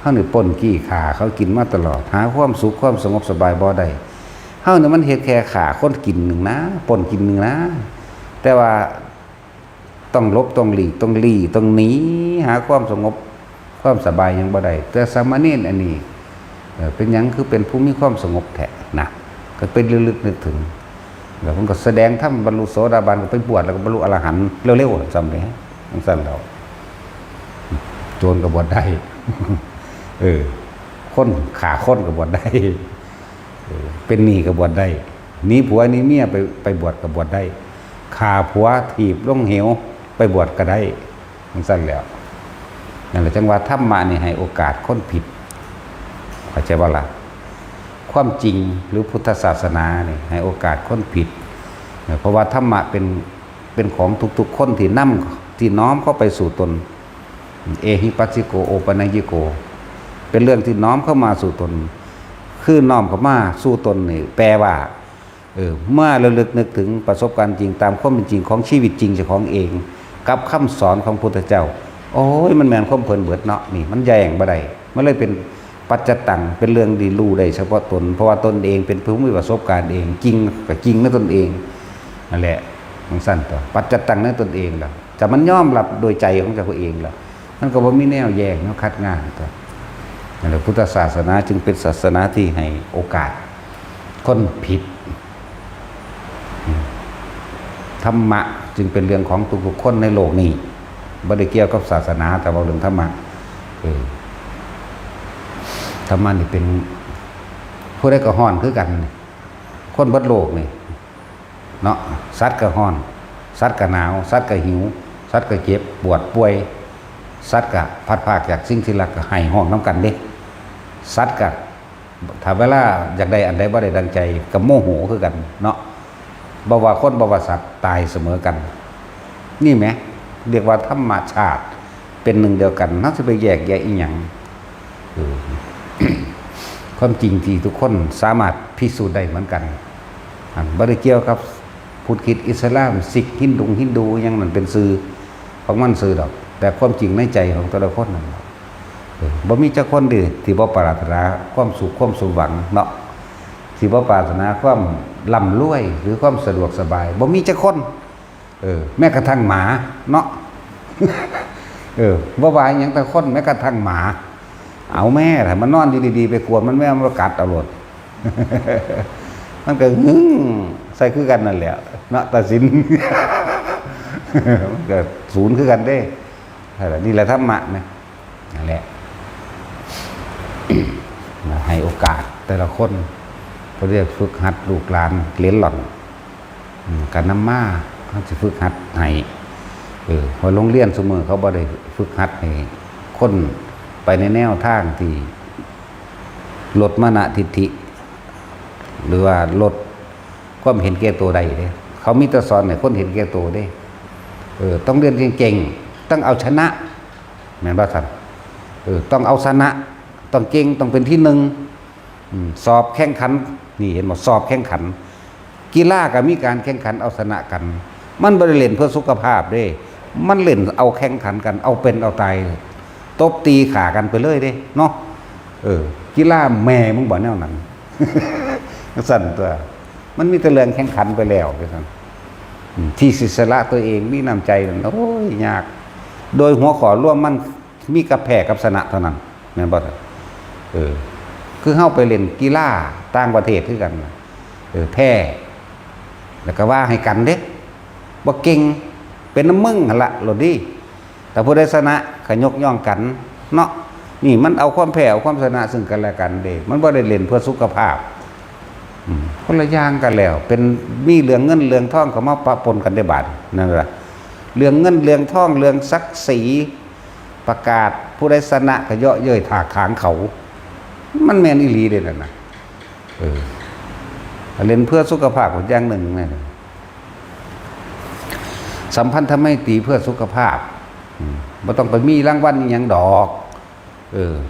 เฮานี่ปล้นกี้ขาเขากินมาตลอดหาความสุขความสงบสบายบ่ได้เฮานี่มันเฮ็ดแค่ขาคนกินหนึ่งนะปล้นกินหนึ่งนะแต่ว่าต้องลบต้องหลีกต้องลี่ต้องหนีหาความสงบความสบายยังบ่ได้แต่สามเณรอันนี้เป็นหยังคือเป็นผู้มีความสงบแท้นะก็เป็นลึกๆนึกถึงแล้วผมก็แสดงธรรมบรรลุโสดาบันก็ไปบวชแล้วก็บรรลุอรหันต์เร็วๆจำได้ทั้งสั้นแล้วโจรก็บวชได้คนขาคนก็บวชได้เป็นหนี้ก็บวชได้หนีผัวหนีเมียไปบวชก็บวชได้ขาผัวถีบลงเหวไปบวชก็ได้ทั้งสั้นแล้วนั่นแหละจังว่าธรรมะนี่ให้โอกาสคนผิดเข้าใจบ่ล่ะความจริงหรือพุทธศาสนาเนี่ยให้โอกาสคนผิดเพราะว่าธรรมะเป็นของทุกๆคนที่น้อมเข้าไปสู่ตนเอหิปัสสิโกโอปัญญิโกเป็นเรื่องที่น้อมเข้ามาสู่ตนคือน้อมเข้ามาสู่ตนนี่แปลว่าเมื่อระลึกนึกถึงประสบการณ์จริงตามความเป็นจริงของชีวิตจริงเจ้าของเองกับคำสอนของพุทธเจ้าโอ้ยมันแม่นความเพลินเบิดเนาะนี่มันแย่งบ่ได้มันเลยเป็นปัจจตังเป็นเรื่องดีรู้ได้เฉพาะตนเพราะว่าตนเองเป็นผู้มีประสบการณ์เองจริงกับจริงในตนเองนั่นแหละมันสั้นต่อปัจจตังในตนเองแล้วแต่มันยอมรับโดยใจของเจ้าเองแล้วมันก็บ่มีแนวแย้งแนวคัดง้างตัว นั่นแหละพุทธศาสนาจึงเป็นศาสนาที่ให้โอกาสคนผิดธรรมะจึงเป็นเรื่องของทุกๆคนในโลกนี้บ่ได้เกี่ยวกับศาสนาแต่ว่าเรื่องธรรมะธรรมะนี่เป็นผู้ใดก็ฮ้อนคือกันคนเบิดโลกนี่เนาะสัตว์ก็ฮ้อนสัตว์ก็หนาวสัตว์ก็หิวสัตว์ก็เจ็บปวดป่วยสัตว์ก็พัดพรากจากสิ่งที่รักก็ให้ห้องน้ำกันเด้สัตว์ก็ถ้าเวลาอยากได้อันใดบ่ได้ดังใจก็โมโหคือกันเนาะบ่ว่าคนบ่ว่าสัตว์ตายเสมอกันนี่แหมเรียกว่าธรรมชาติเป็นหนึ่งเดียวกันน่าจะไปแยกแยะอีหยังความจริงที่ทุกคนสามารถพิสูจน์ได้เหมือนกันบ่ได้เกี่ยวกับพุทธคริสต์อิสลามซิกฮินดูยังมันเป็นสื่อของมันสื่อดอกแต่ความจริงในใจของแต่ละคนนั่นบ่มีจักคนดีที่บ่ปรารถนาความสุขความสมหวังเนาะที่บ่ปรารถนาความร่ำรวยหรือความสะดวกสบายบ่มีจักคนแม้กระทั่งหมาเนาะบ่ว่าหยังแต่คนแม้กระทั่งหมาเอาแม่ถ้ามันนอนดีๆไปกวนมันแม่มันกัดเอาโลดมันก็ใส่คือกันนั่นแหละเนาะตัดสินมันก็ศูนย์คือกันเด้นี่แหละธรรมะนะนั่นแหละให้โอกาสแต่ละคนเขาเรียกฝึกหัดลูกหลานเลี้ยงหล่อนการนำมาเขาจะฝึกหัดให้พอโรงเรียนเสมอเขาบ่ได้ฝึกหัดให้คนไปในแนวทางที่ลดมานะทิฏฐิหรือว่าลดความเห็นแก่ตัวใดเด้เขามีแต่สอนให้คนเห็นแก่ตัวเด้ต้องเรียนเก่งๆต้องเอาชนะแม่นบ่ท่านต้องเอาชนะต้องเก่งต้องเป็นที่หนึ่งสอบแข่งขันนี่เห็นบ่สอบแข่งขันกีฬาก็มีการแข่งขันเอาชนะกันมันบ่ได้เล่นเพื่อสุขภาพเด้มันเล่นเอาแข่งขันกันเอาเป็นเอาตายตบตีขากันไปเลยเด้เนาะกีฬาแม่มึงบ่แนวนั้นสั่นตัวมันมีแต่เรื่องแข่งขันไปแล้วซั่นที่ศิษละตัวเองมีน้ำใจโอ้ยยากโดยหัวข้อร่วมมันมีกับแพ้กับชนะเท่านั้นแม่นบ่คือเฮาไปเล่นกีฬาต่างประเทศคือกันแพ้แล้วก็ว่าให้กันเด้บ่เก่งเป็นน้ำมึงหั่นล่ะโลดดีแต่ผู้ใดชนะก็ยกย่องกันเนาะนี่มันเอาความแพ้เอาความชนะซึ่งกันและกันเด้มันบ่ได้เล่นเพื่อสุขภาพคนละอย่างกันแล้วเป็นมีเรื่องเงินเรื่องทองเข้ามาปะปนกันได้บาดนั่นล่ะเรื่องเงินเรื่องทองเรื่องศักดิ์ศรีประกาศผู้ใดชนะก็เยาะเย้ยถากถางเขามันแม่นอีหลีเด้นั่นน่ะเล่นเพื่อสุขภาพอย่างหนึ่งนั่นสัมพันธไมตรีเพื่อสุขภาพบ่ต้องไปมีรางวัลอีหยังดอก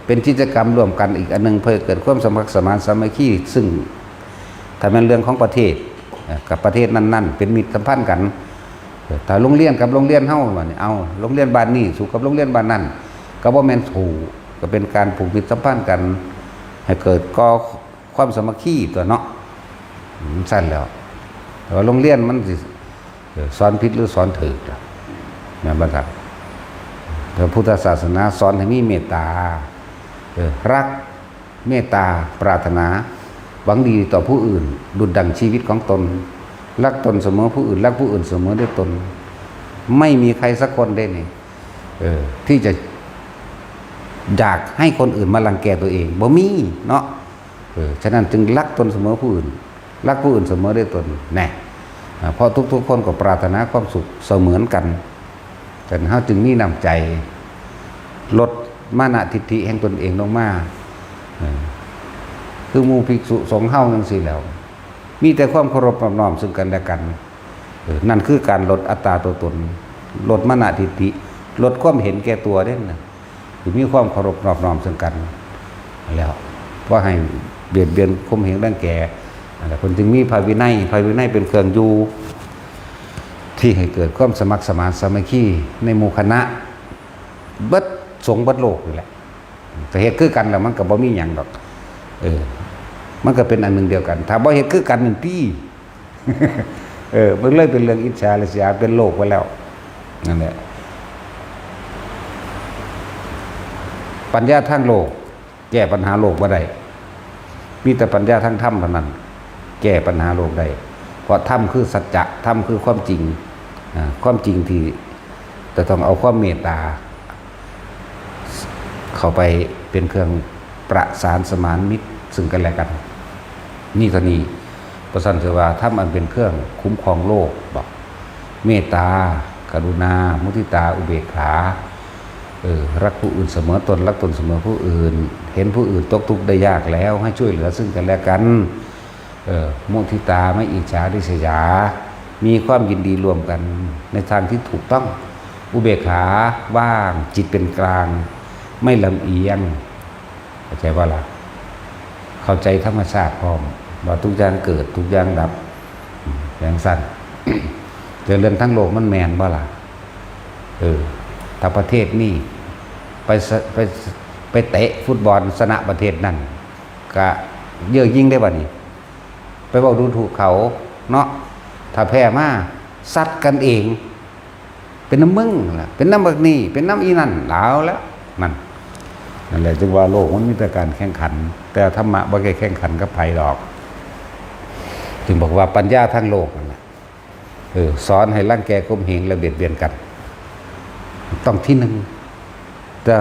เป็นกิจกรรมร่วมกันอีกอันนึงเพื่อเกิดความสมัครสมานสามัคคีซึ่งถ้าเป็นเรื่องของประเทศกับประเทศนั้นๆเป็นมิตรสัมพันธ์กันถ้าโรงเรียนกับโรงเรียนเฮาว่านี่เอาโรงเรียนบ้านนี้สู้กับโรงเรียนบ้านนั้นก็บ่แม่นถูกก็เป็นการผูกมิตรสัมพันธ์กันให้เกิดก่อความสามัคคีตัวเนาะสั้นแล้วแต่ว่าโรงเรียนมันสิสอนผิดหรือสอนถูกแม่นบ่ครับพระพุทธศาสนาสอนให้มีเมตตารักเมตตาปรารถนาหวังดีต่อผู้อื่นดุจดั่งชีวิตของตนรักตนเสมอผู้อื่นรักผู้อื่นเสมอด้วยตนไม่มีใครสักคนได้นี่ที่จะอยากให้คนอื่นมารังแกตัวเองบ่มีเนาะฉะนั้นจึงรักตนเสมอผู้อื่นรักผู้อื่นเสมอด้วยตนแน่เพราะทุกๆคนก็ปรารถนาความสุขเสมือนกันแต่เฮาจึงมีน้ำใจลดมานะทิฏฐิแห่งตนเองลงมาคือหมู่ภิกษุสงฆ์เฮาจังซี่แล้วมีแต่ความเคารพน้อมซึ่งกันและกันนั่นคือการลดอัตตาตัวตนลดมานะทิฏฐิลดความเห็นแก่ตัวเด้นะคือมีความเคารพน้อมซึ่งกันแล้วเพราะให้เบียดเบียนข่มเหงรังแกแต่คนจึงมีพระวินัยเป็นเครื่องอยู่ที่ให้เกิดความสมัครสมานสามัคคีในหมู่คณะเบิดสงฆ์เบิดโลกนี่แหละแต่เหตุคือกันแล้วมันก็บ่มีหยังดอกมันก็เป็นอันหนึ่งเดียวกันถ้าบ่เฮ็ดคือกันนั่นพี่มันเลยเป็นเรื่องอิจฉาริษยาเป็นโลกไปแล้วนั่นแหละปัญญาทางโลก แก้ปัญหาโลกบ่ได้มีแต่ปัญญาทางธรรมเท่านั้นแก้ปัญหาโลกได้เพราะธรรมคือสัจจะธรรมคือความจริงความจริงที่จะต้องเอาความเมตตาเข้าไปเป็นเครื่องประสานสมานมิตรซึ่งกันและกันนี่เท่านี้พระสันติว่าธรรมอันเป็นเครื่องคุ้มครองโลกบอกเมตตากรุณามุทิตาอุเบกขารักผู้อื่นเสมอตนรักตนเสมอผู้อื่นเห็นผู้อื่นตกทุกข์ได้ยากแล้วให้ช่วยเหลือซึ่งกันและกันมุทิตาไม่อิจฉาริษยามีความยินดีรวมกันในทางที่ถูกต้องอุเบกขาว่างจิตเป็นกลางไม่ลำเอียงเข้าใจว่าล่ะเข้าใจธรรมชาติพร้อมว่าทุกอย่างเกิดทุกอย่างดับอย่างสั้น เรื่องทั้งโลกมันแมนบ่ล่ะถ้าประเทศนี่ไปเตะฟุตบอลชนะประเทศนั่นก็เยอะยิ่งได้บ่นี่ไปบอกดูถูกเขาเนาะถ้าแพ้มาซัดกันเองเป็นน้ำมึงล่ะเป็นน้ำบักนี่เป็นน้ำอีนั่นแล้วนั่นแหละจึงว่าโลกมันมีแต่การแข่งขันแต่ธรรมะบ่ได้แข่งขันกับไผดอกจึงบอกว่าปัญญาทั้งโลกนั่นแหละสอนให้ร่างแกข่มเหงและเบียดเบียนกันต้องที่หนึ่งแต่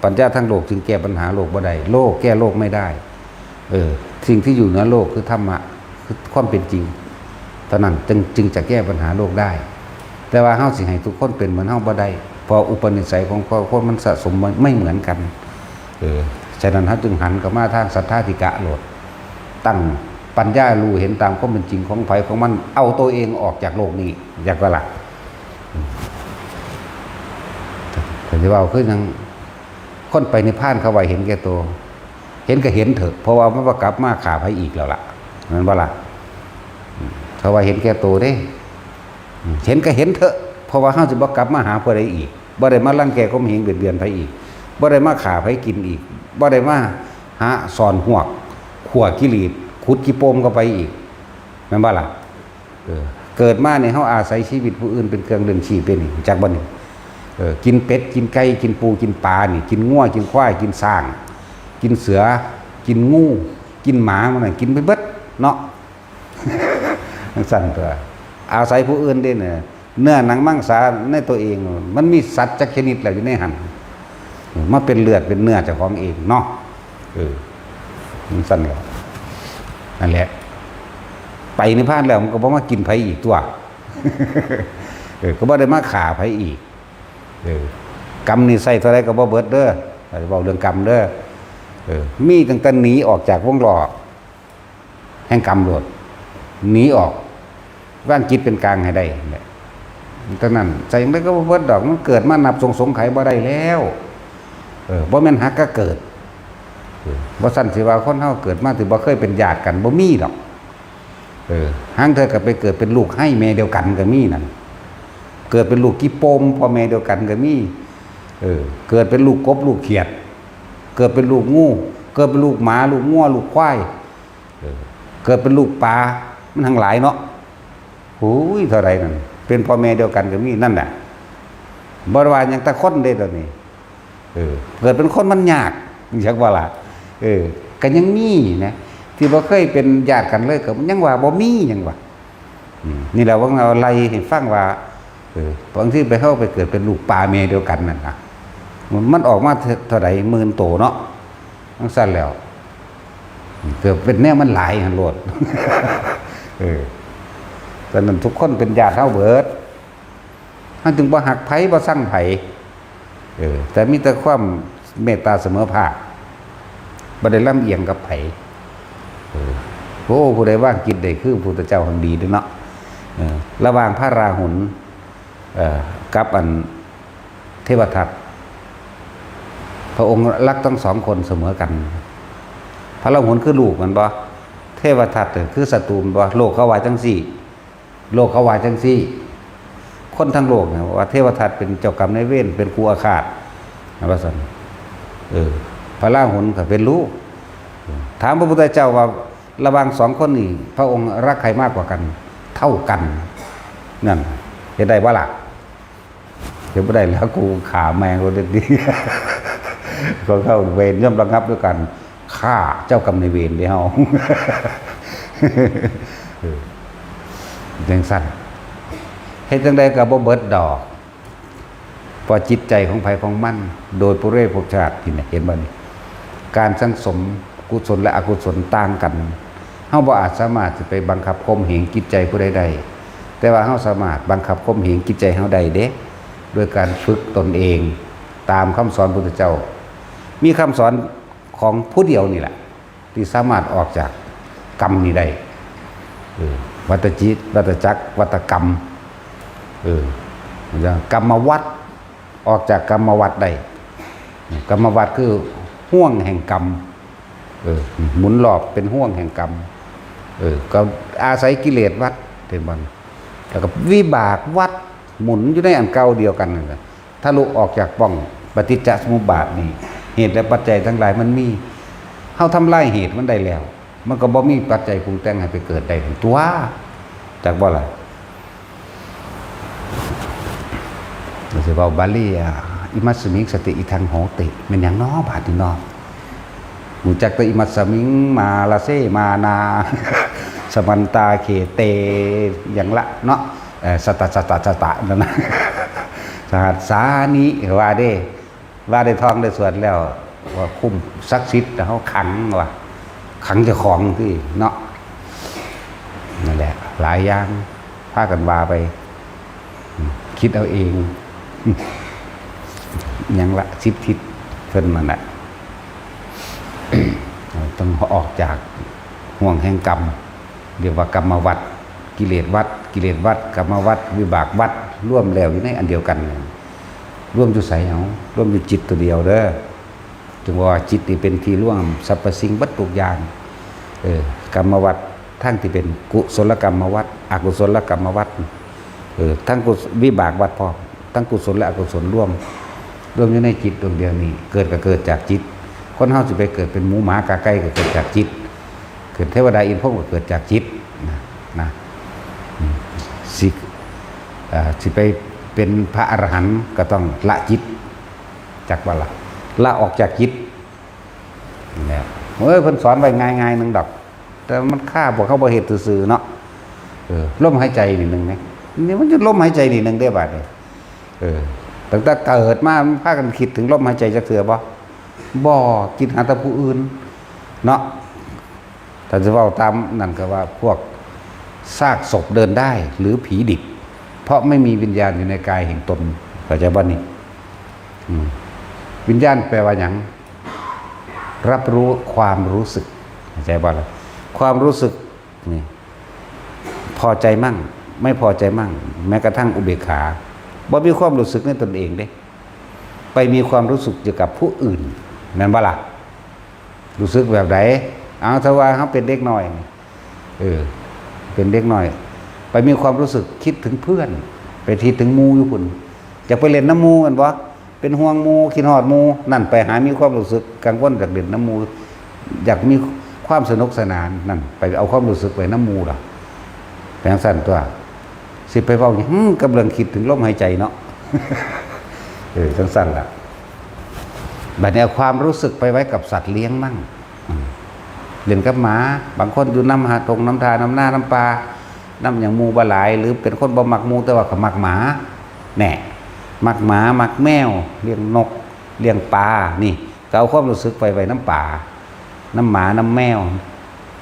ปัญญาทั้งโลกจึงแก้ปัญหาโลกบ่ได้โลกแก้โลกไม่ได้สิ่งที่อยู่เหนือโลกคือธรรมะคือความเป็นจริงเท่านั้นจึงจะแก้ปัญหาโลกได้แต่ว่าเฮาสิให้ทุกคนเป็นเหมือนเฮาบ่ได้เพราะอุปนิสัยของคนมันสะสมไม่เหมือนกันฉะนั้นเฮาจึงหันเข้ามาทางสัทธาธิกะโลดตั้งปัญญารู้เห็นตามความเป็นจริงของไผของมันเอาตัวเองออกจากโลกนี้อยากว่าล่ะแต่ที่ว่าคือยังคนไปในพานเขาไว้เห็นแก่ตัวเห็นก็เห็นเถอะเพราะว่ามันบ่กลับมาขาไผอีกแล้วล่ะนั่นว่าล่ะเขาว่าเห็นแก่ตัวเด้เห็นก็เห็นเถอะเพราะว่าเฮาสิบ่กลับมาหาผู้ใดอีกบ่ได้มารังแกข่มเหงเบียดเบียนไผอีกบ่ได้มาฆ่าไผกินอีกบ่ได้มาหาสอนหวกขั่วกิเลสขุดขี้โปมเข้าไปอีกแม่นบ่ล่ะเกิดมาเนี่ยเฮาอาศัยชีวิตผู้อื่นเป็นเครื่องเลี้ยงชีพเป็นนี่จักบ่นี่กินเป็ดกินไก่กินปูกินปลานี่กินงัวกินควายกินช้างกินเสือกินงูกินหมามันน่ะกินไปเบิดเนาะ จังซั่นตัวอาศัยผู้อื่นเด้เนี่ยเนื้อหนังมังสาในตัวเองมันมีสัตว์จักชนิดแล้วอยู่ในหันมาเป็นเลือดเป็นเนื้อเจ้าของเองเนาะมันสั่นแล้วนั่นแหละไปในพานแล้วมันก็บ่มากินไผอีกตัว ก็บ่ได้มาฆ่าไผอีกกรรมนี่ใส่เท่าไรก็บ่เบิดเด้อจะบอกเรื่องกรรมเด้อมีตั้งแต่หนีออกจากวงล้อแห่งกรรมโลดหนีออกว่างจิตเป็นกลางให้ได้เท่านั้นใส่ยังไงก็บ่เบิดดอกมันเกิดมานับสงไขบ่ได้แล้วบ่แม่นหักก็เกิดบ่สั่นสิว่าคนเฮาเกิดมาถือบ่เคยเป็นญาติกันบ่มีดอกหางเธอก็ไปเกิดเป็นลูกให้แม่เดียวกันก็มีนั่นเกิดเป็นลูกกี่โปมพ่อแม่เดียวกันก็มีเกิดเป็นลูกกบลูกเขียดเกิดเป็นลูกงูเกิดเป็นลูกหมาลูกงัวลูกควายเกิดเป็นลูกปลามันทั้งหลายเนาะโอ้ยเท่าไรนั่นเป็นพ่อแม่เดียวกันก็มีนั่นแหละบ่ว่าหยังแต่คนเด้ตอนนี้เกิดเป็นคนมันยากจักว่าล่ะก็ยังมีนะที่บ่เคยเป็นญาติกันเลยก็ยังว่าบ่มีหยังว่านี่แหละว่าเราไล่ให้ฟังว่าบางทีไปเข้าไปเกิดเป็นลูกปลาแม่เดียวกันนั่นน่ะมันออกมาเท่าไหร่หมื่นโตเนาะทั้งสั้นแล้วเกิดเป็นแนวมันหลายหันโลดแต่นั้นทุกคนเป็นญาติเฮาเบิดท่านจึงบ่หักไผบ่สั่งไผแต่มีแต่ความเมตตาเสมอภาคบ่ได้ลำเอียงกับไผโอ้ผู้ใดว่างกินได้คือพระพุทธเจ้าหั่นดีเด้อเนาะระหว่างพระราหุลกับอันเทวทัตพระองค์รักทั้งสองคนเสมอกันพระราหุลคือลูกมันบ่เทวทัตคือศัตรูบ่โลกเขาว่าจังซี่โลกเขาว่าจังซี่คนทั้งโลกเนี่ยว่าเทวทัตเป็นเจ้ากรรมนายเวรเป็นครูอาฆาตนะว่าซั่นพระราหุลก็เป็นลูกถามพระพุทธเจ้าว่าระหว่างสองคนนี้พระองค์รักใครมากกว่ากันเท่ากันนั่นเห็นได้บ่ล่ะเห็นบ่ได้แล้วกูขาแมงโดนดี ก็เข้าเวรย่อมระงับด้วยกันฆ่าเจ้ากรรมนายเวรเดียวจังสั้นเฮ็ดจังใดก็บ่เบิดดอกพอจิตใจของไผของมันโดยปุเรศภพชาติที่เนี่ยเห็นบ่นี่การสังสมกุศลและอกุศลต่างกันเฮาบ่อาจสามารถจะไปบังคับข่มเหงจิตใจผู้ใดได้แต่ว่าเฮาสามารถบังคับข่มเหงจิตใจเฮาได้เด้ด้วยการฝึกตนเองตามคำสอนพระพุทธเจ้ามีคำสอนของผู้เดียวนี่แหละที่สามารถออกจากกรรมนี้ได้วัฏจิตวัฏจักรวัฏกรรมกรรมวัฏออกจากกรรมวัฏได้กรรมวัฏคือห่วงแห่งกรรมหมุนรอบเป็นห่วงแห่งกรรมก็อาศัยกิเลสวัฏเป็นบ่แล้วก็วิบากวัฏหมุนอยู่ในอันเก่าเดียวกันนั่นแหละถ้าลุออกจากป้องปฏิจจสมุปบาทนี่เหตุและปัจจัยทั้งหลายมันมีเฮาทำลายเหตุมันได้แล้วมันก็บ่มีปัจจัยปรุงแต่งให้ไปเกิดได้ตัวจากบ่ล่ะเราสิเว้าบาลีอิมัสสมิงสติอิทังโหติแม่นหยังน้อบาดนี่น้อรู้จักแต่อิมัสสมิงมาลาเซมานาสมันตาเขเตอย่างละเนาะสตะนั่นนะสหัสสานิว่าได้ท่องได้สวดแล้วว่าคุ้มศักดิ์สิทธิ์แต่เขาขังว่าขังเจ้าของที่เนาะนั่นแหละหลายอย่างพากันว่าไปคิดเอาเองยังละสิบทิศเพิ่นมันแหละต้องออกจากห่วงแห่งกรรมเรียกว่ากรรมวัฏกิเลสวัฏกรรมวัฏวิบากวัฏร่วมแล้วอยู่ในอันเดียวกันร่วมอยู่ไสเอาร่วมอยู่จิตตัวเดียวเด้อจึงว่าจิตนี่เป็นที่ร่วมสรรพสิ่งวัตถุอย่างกรรมวัฏทั้งที่เป็นกุศลกรรมวัฏอกุศลกรรมวัฏทั้งวิบากวัฏพร้อมทั้งกุศลและอกุศลร่วมอยู่ในจิตดวงเดียวนี้เกิดก็เกิดจากจิตคนเฮาสิไปเกิดเป็นหมูหมากาไก่ก็เกิดจากจิตเกิดเทวดาอินทร์พรหมก็เกิดจากจิตนะสิไปเป็นพระอรหันต์ก็ต้องละจิตจากว่าละออกจากจิตนี่เพิ่นสอนไว้ง่ายๆนึงดอกแต่มันฆ่าพวกเขาบ่เฮ็ดซื่อๆเนาะลมหายใจนิดนึงนะนี่มันจะลมหายใจนิดนึงได้บาดนี่ตั้งแต่เกิดมาพากันคิดถึงลมหายใจจักเทื่อบ่คิดหาแต่ผู้อื่นเนาะถ้าจะเว้าตามนั่นก็ว่าพวกซากศพเดินได้หรือผีดิบเพราะไม่มีวิญญาณอยู่ในกายแห่งตนเข้าใจบ่นี่วิญญาณแปลว่าหยังรับรู้ความรู้สึกเข้าใจบ่ล่ะความรู้สึกนี่พอใจมั่งไม่พอใจมั่งแม้กระทั่งอุเบกขาบ่มีความรู้สึกในตนเองเด้ไปมีความรู้สึกเกี่ยวกับผู้อื่นแม่นบ่ล่ะรู้สึกแบบไหนเอาถ้าว่าเขาเป็นเด็กน้อยเป็นเด็กน้อยไปมีความรู้สึกคิดถึงเพื่อนไปคิดถึงหมู่อยู่พุ่นอยากไปเล่นน้ำหมู่กันบ่เป็นห่วงหมู่คิดฮอดหมู่นั่นไปหามีความรู้สึกกังวลจากเล่นน้ำหมู่อยากมีความสนุกสนานนั่นไปเอาความรู้สึกไว้น้ำหมู่ล่ะแปลงสั้นตัวสิไปเว้ากำลังคิดถึงลมหายใจเนาะสั้นๆล่ะบัดนี้เอาความรู้สึกไปไว้กับสัตว์เลี้ยงมั่งเล่นกับหมาบางคนอยู่น้ำหาตรงน้ำทาน้ำหน้าน้ำปลาน้ำอย่างหมูบ่หลายหรือเป็นคนบ่มักหมูแต่ว่าก็มักหมาแหน่มักหมามักแมวเลี้ยงนกเลี้ยงปลานี่ก็เอาความรู้สึกไปไว้น้ำป่าน้ำหมาน้ำแมว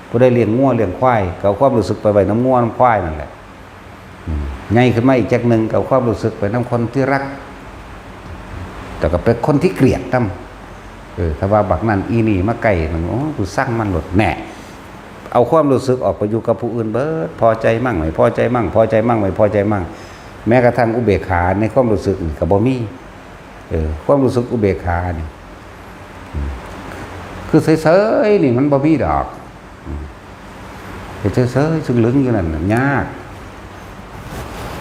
ผู้ได้เลี้ยงงัวเลี้ยงควายก็เอาความรู้สึกไปไว้น้ำงัวน้ำควายนั่นแหละไงขึ้นมาอีกจักหนึ่งก็เอาความรู้สึกไปน้ำคนที่รักแต่ก็เป็นคนที่เกลียดตั้มถ้าว่าบักนั่นอีนี่มาไก่มันกูสร้างมันหลดแหน่เอาความรู้สึกออกไปอยู่กับผู้อื่นเบิดพอใจมั่งไม่พอใจมั่งพอใจมั่งไม่พอใจมั่งแม้กระทั่งอุเบกขาในความรู้สึกกับบ่มีความรู้สึกอุเบกขานี่คือเฉยๆนี่มันบ่มีดอกเฉยๆซึ่งลึงอยู่นั่นยาก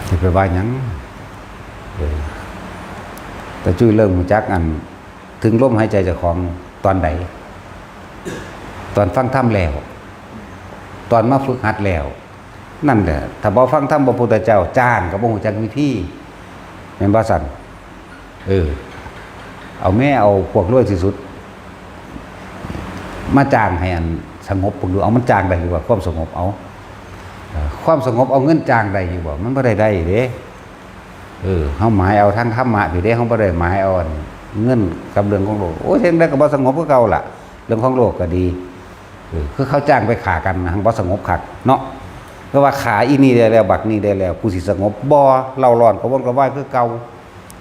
จะไปว่าหยังแต่จุ้ยเริ่มรู้จักอันถึงลมหายใจเจ้าของตอนใดตอนฟังธรรมแล้วตอนมาฝึกหัดแล้วนั่นแหละถ้าบ่ฟังธรรมพระพุทธเจ้าจ้างก็บ่ฮู้จักวิธีแม่นบ่ซั่น เอาแม่เอาพวกรวยที่สุดมาจ้างให้อันสงบผมดูเอามันจ้างได้หรือว่าความสงบเอาความสงบเอาเงินจ้างได้อยู่บ่มันบ่ได้เด้เฮาหมายเอาทางธรรมะอยู่เด้เฮาบ่ได้หมายเอาเงินกับเรื่องของโลกโอ้ยเฮ็ดได้ก็บ่สงบคือเก่าล่ะเรื่องของโลกก็ดีคือเขาจ้างไปฆ่ากันหังบ่สงบคักเนาะเพราะว่าขาอีนี่ได้แล้วบักนี่ได้แล้วกูสิสงบบ่เล่าร้อนก็วนก็ว่ายคือเก่า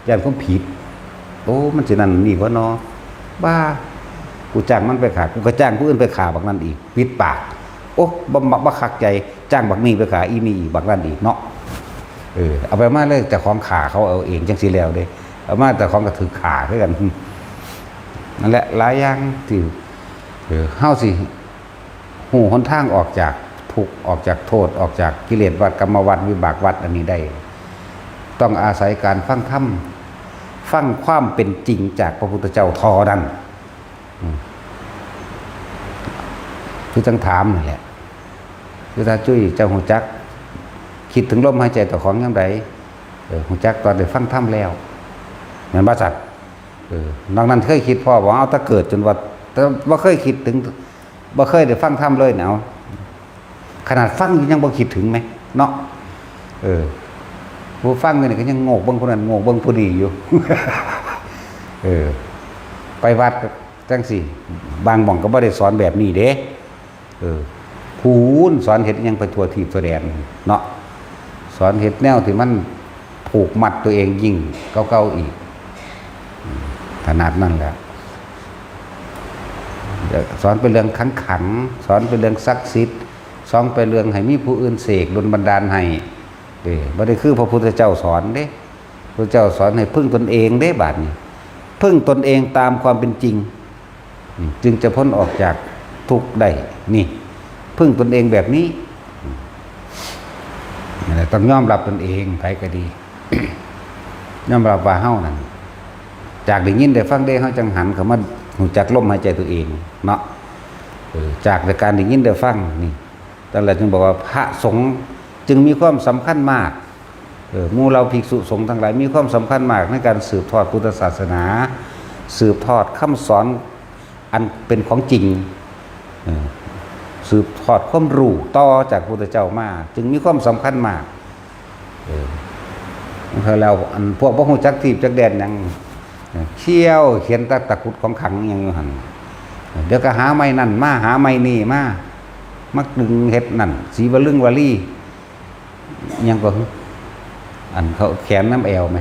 ย่านความผิดโอ้มันสินั่นนี่บ่เนาะบ้ากูจ้างมันไปฆ่ากูก็จ้างผู้อื่นไปฆ่าบักนั้นอีกปิดปากโอ้บ่คักใจจ้างบักนี่ไปฆ่าอีนี่อีกบักนั้นอีกเนาะเอาไปมาเลยแต่ของขาเขาเอาเองจังสิแล้วเด้เอามาแต่ของก็ถือขาคือกันนั่นแหละหลายอย่างที่เฮาสิหูหนทางออกจากทุกข์ออกจากโทษออกจากกิเลสวัฏกรรมวัฏวิบากวัฏอันนี้ได้ต้องอาศัยการฟังธรรมฟังความเป็นจริงจากพระพุทธเจ้าทอนั้นคือจังถามนั่นแหละคือถ้าจุ้ยเจ้าหูจักคิดถึงลมหายใจต่อของยังไงหูจักตอนได้ฟังธรรมแล้วเหมือนบาสัตนอกนั้นเคยคิดพ่อบอกเอาถ้าเกิดจนว่าแต่ว่าเคยคิดถึงว่าเคยได้ฟังธรรมเลยเนาะขนาดฟังยังบ่คิดถึงไหมเนาะผู้ฟังเนี่ยก็ยังโง่เบิ่งคนนั้นโง่เบิ่งผู้ดีอยู่ไปวัดจังสิบางหม่องก็บ่ได้สอนแบบนี้เด้พูนสอนเฮ็ดยังไปทั่วทิพย์ทั่วแดนเนาะสอนเฮ็ดแนวที่มันผูกมัดตัวเองยิ่งเก่าๆอีกขนาดนั้นแหละสอนเป็นเรื่องขังสอนเป็นเรื่องศักดิ์สิทธิ์สอนเป็นเรื่องให้มีผู้อื่นเสกดลบันดาลให้บ่ได้คือพระพุทธเจ้าสอนเด้พระเจ้าสอนให้พึ่งตนเองเด้บาดนี้พึ่งตนเองตามความเป็นจริงจึงจะพ้นออกจากทุกข์ได้นี่พึ่งตนเองแบบนี้ต้องยอมรับตนเองไผก็ดี ยอมรับว่าเฮานั่นจากได้ยินได้ฟังได้เฮาจังหันเข้ามารู้จักลมหายใจตัวเองเนาะจากการได้ยินได้ฟังนี่ตั้งแต่จึงบอกว่าพระสงฆ์จึงมีความสำคัญมากหมู่เราภิกษุสงฆ์ทั้งหลายมีความสำคัญมากในการสืบทอดพุทธศาสนาสืบทอดคำสอนอันเป็นของจริงสืบทอดความรู้ต่อจากพระพุทธเจ้ามาจึงมีความสำคัญมากแล้วอันพวกบ่ฮู้จักทิพย์จักแดนยังเชี่ยวเขียนตะกุดของขังยังอยู่หั่นเดี๋ยวก็หาไม้นั่นมาหาไม้นี่มามักดึงเฮ็ดนั่นสีวลึงวลียังก็อันเขาแขนน้ำแอวไหม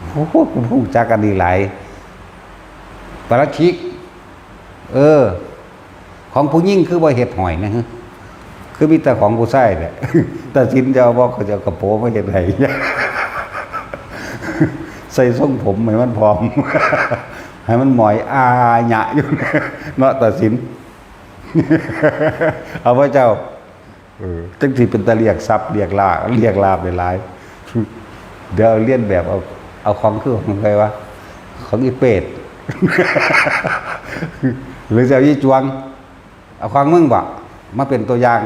โอ้โหผู้จักกันดีหลายปราชิกของผู้ยิ่งคือว่าเห็ดหอยนะฮะคือมีแต่ของผู้ชายเนี่ยแต่สินจะบอกเขาจะกระโปรงไม่เห็ดไหนใส่ทรงผมให้มันพร้อมให้มันหมอยหยะอยู่เนาะแต่สินเอาไว้เจ้าตั้งที่เป็นตะเรียกซับเรียกลาบไปหลายเดี๋ยวเลียนแบบเอาของคือของใครวะของอีเป็ดหรือจะยี่จวงเอาของมึงบ่มาเป็นตัวอย่าง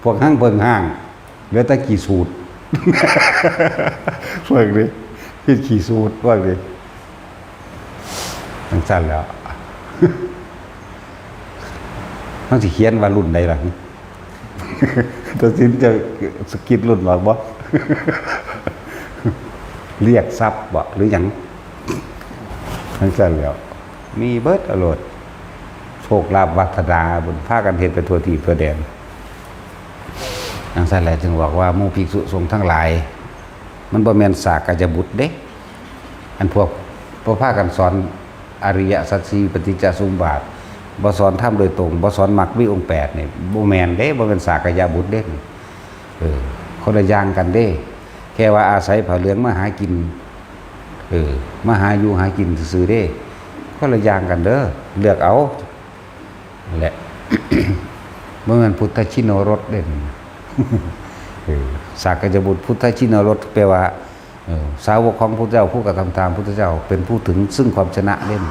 พวกห้างเพิงห้างเหลือแต่กี่สูตรพวกนี้คิดกี่สูตรพวกนี้ทั้งสั้นแล้วต้องสิเขียนว่ารุ่นใดล่ะตัวสินจะสกิดรุ่นหรอบ่เรียกทรัพย์บ่หรือหยังทั้งสั้นแล้วมีเบิดอรรถโชคลาภวัฒนาบนภาคกันเฮ็ดไปทั่วทิพย์ทั่วแดนทั้งสั้นแล้วจึงบอกว่าหมู่ภิกษุสงฆ์ทั้งหลายมันบ่แม่นสากยบุตรเด้อันพวกพากันสอนอริยสัจสี่ปฏิจจสมุปบาทบ่สอนธรรมโดยตรงบ่สอนมรรควิองค์8นี่บ่แม่นเด้บ่เป็นสากยบุตรเด้คนละอย่างกันเด้แค่ว่าอาศัยผ้าเหลืองมาหากินมาหาอยู่หากินซื่อๆเด้คนละอย่างกันเด้อเลือกเอาแหละบ่แม่นพุทธชิโนรสเด้สากยบุตรพุทธชินรสแปลว่าสาวกของพระเจ้าผู้กระทำตามพระเจ้าเป็นผู้ถึงซึ่งความชนะเล่น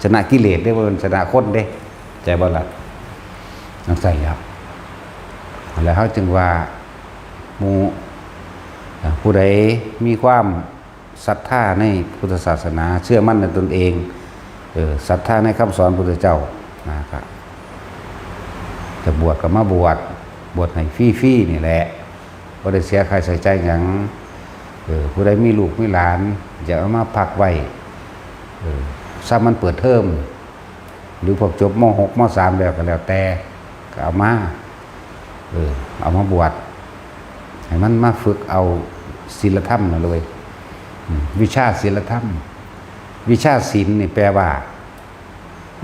ชนะกิเลสได้บ่เป็นชนะคนเด้ใจบ่ล่ะต้องใส่แล้วเขาจึงว่าหมู่ผู้ใดมีความ ศรัทธาในพุทธศาสนาเชื่อมั่นในตนเองศรัทธาในคำสอนพุทธเจ้านะครับจะบวชก็มาบวชให้ฟรีๆนี่แหละบ่ได้เสียค่าใช้จ่ายหยังผู้ใดมีลูกมีหลานจะเอามาพักไว้ถ้ามันเปิดเทอมหรือพวกจบม.6 ม.3 แล้วก็แล้วแต่ก็เอามาบวชให้มันมาฝึกเอาศีลธรรมน่ะเลยวิชาศีลธรรมวิชาศีลนี่แปลว่า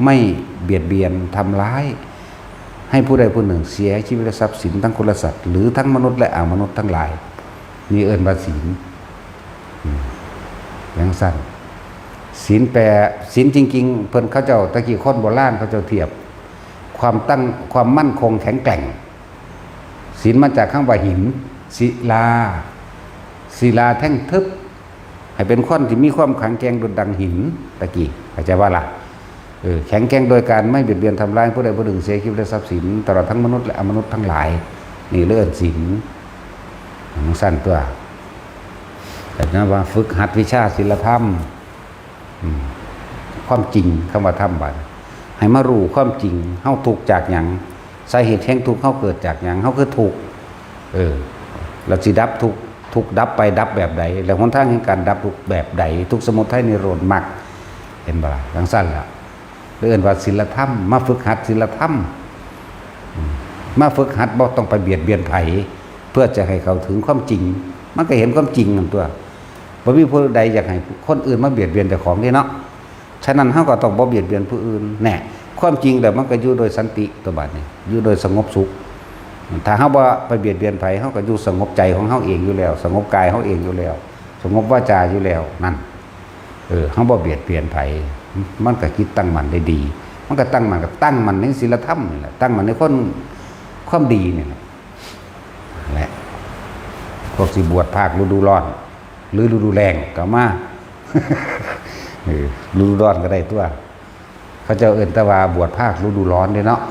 ไม่เบียดเบียนทำร้ายให้ผู้ใดผู้หนึ่งเสียชีวิตและทรัพย์สินทั้งคนและสัตว์หรือทั้งมนุษย์และอมนุษย์ทั้งหลายนี่เอิ้นว่าศีลอย่างสั้นศีลแปลศีลจริงๆเพิ่นเขาเจ้าตะกี้คนโบราณเขาเจ้าเทียบความมั่นคงแข็งแกร่งศีลมาจากคำว่าหินศิลาแท่งทึบให้เป็นคนที่มีความแข็งแกร่งดุจดังหินตะกี้เข้าใจว่าล่ะแข็งแกร่งโดยการไม่เบียดเบียนทำร้ายผู้ใดผู้หนึ่งเสียชีวิตและทรัพย์สินตลอดทั้งมนุษย์และอมนุษย์ทั้งหลายนี่เรื่องศีลมันสั้นตัวแต่นั้นว่าฝึกหัดวิชาศีลธรรมความจริงคำว่าธรรมบัดให้มารู้ความจริงเฮาทุกข์จากหยังสาเหตุแห่งทุกข์เฮาเกิดจากหยังเฮาคือทุกข์เราสิดับทุกข์ดับไปดับแบบใดแล้วหนทางแห่งการดับทุกข์แบบใดทุกข์สมุทัยนิโรธมรรคเห็นบ่ล่ะจังซั่นล่ะเรียกว่าศีลธรรมมาฝึกหัดศีลธรรมมาฝึกหัดบ่ต้องไปเบียดเบียนไผเพื่อจะให้เขาถึงความจริงมันก็เห็นความจริงนั่นตัวบ่มีผู้ใดอยากให้คนอื่นมาเบียดเบียนเจ้าของนี่เนาะฉะนั้นเฮาก็ต้องบ่เบียดเบียนผู้อื่นแน่ความจริงแล้วมันก็อยู่โดยสันติตัวบัดนี้อยู่โดยสงบสุขถ้าเฮาบ่ไปเบียดเบียนไผเฮาก็อยู่สงบใจของเฮาเองอยู่แล้วสงบกายเฮาเองอยู่แล้วสงบวาจาอยู่แล้วนั่นเฮาบ่เบียดเบียนไผมันก็คิดตั้งมั่นได้ดีมันก็ตั้งมั่นในศีลธรรมนี่แหละตั้งมั่นในคนความดีนี่แหละพวกสิบวชภาคฤดูร้อนหรือฤดูแล้งก็มาฤดูร้อนก็ได้ตัวเขาจะเอิ้นแต่ว่าบวชภาคฤดูร้อนเด้เนาะ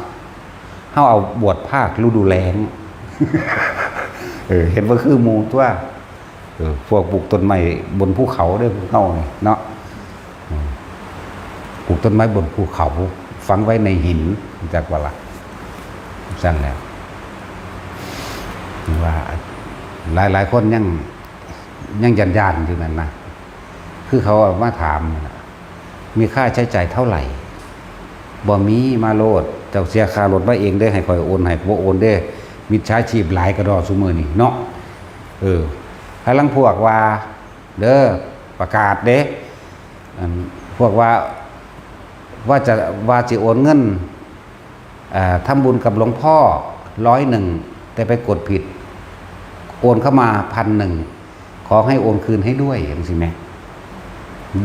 เฮาเอาบวชภาคฤดูแล้งเห็นว่าคือหมู่ตัวพวกปลูกต้นไม้บนภูเขาได้พวกเฮานี่เนาะปลูกต้นไม้บนภูเขาฝังไว้ในหินจากว่าล่ะสั่นแล้วว่าหลายคนยังยันอยู่นั่นนะคือเขามาถามมีค่าใช้จ่ายเท่าไหร่บ่มีมาโลดเจ้าเสียค่ารถมาเองได้ให้คอยโอนให้บ่โอนได้มิจฉาชีพหลายกระดอซุมื้อนี่เนาะให้ลังพวกว่าเด้อประกาศเด้พวกว่าจะโอนเงินทำบุญกับหลวงพ่อ100แต่ไปกดผิดโอนเข้ามา1,000ขอให้โอนคืนให้ด้วยอย่างสิแม่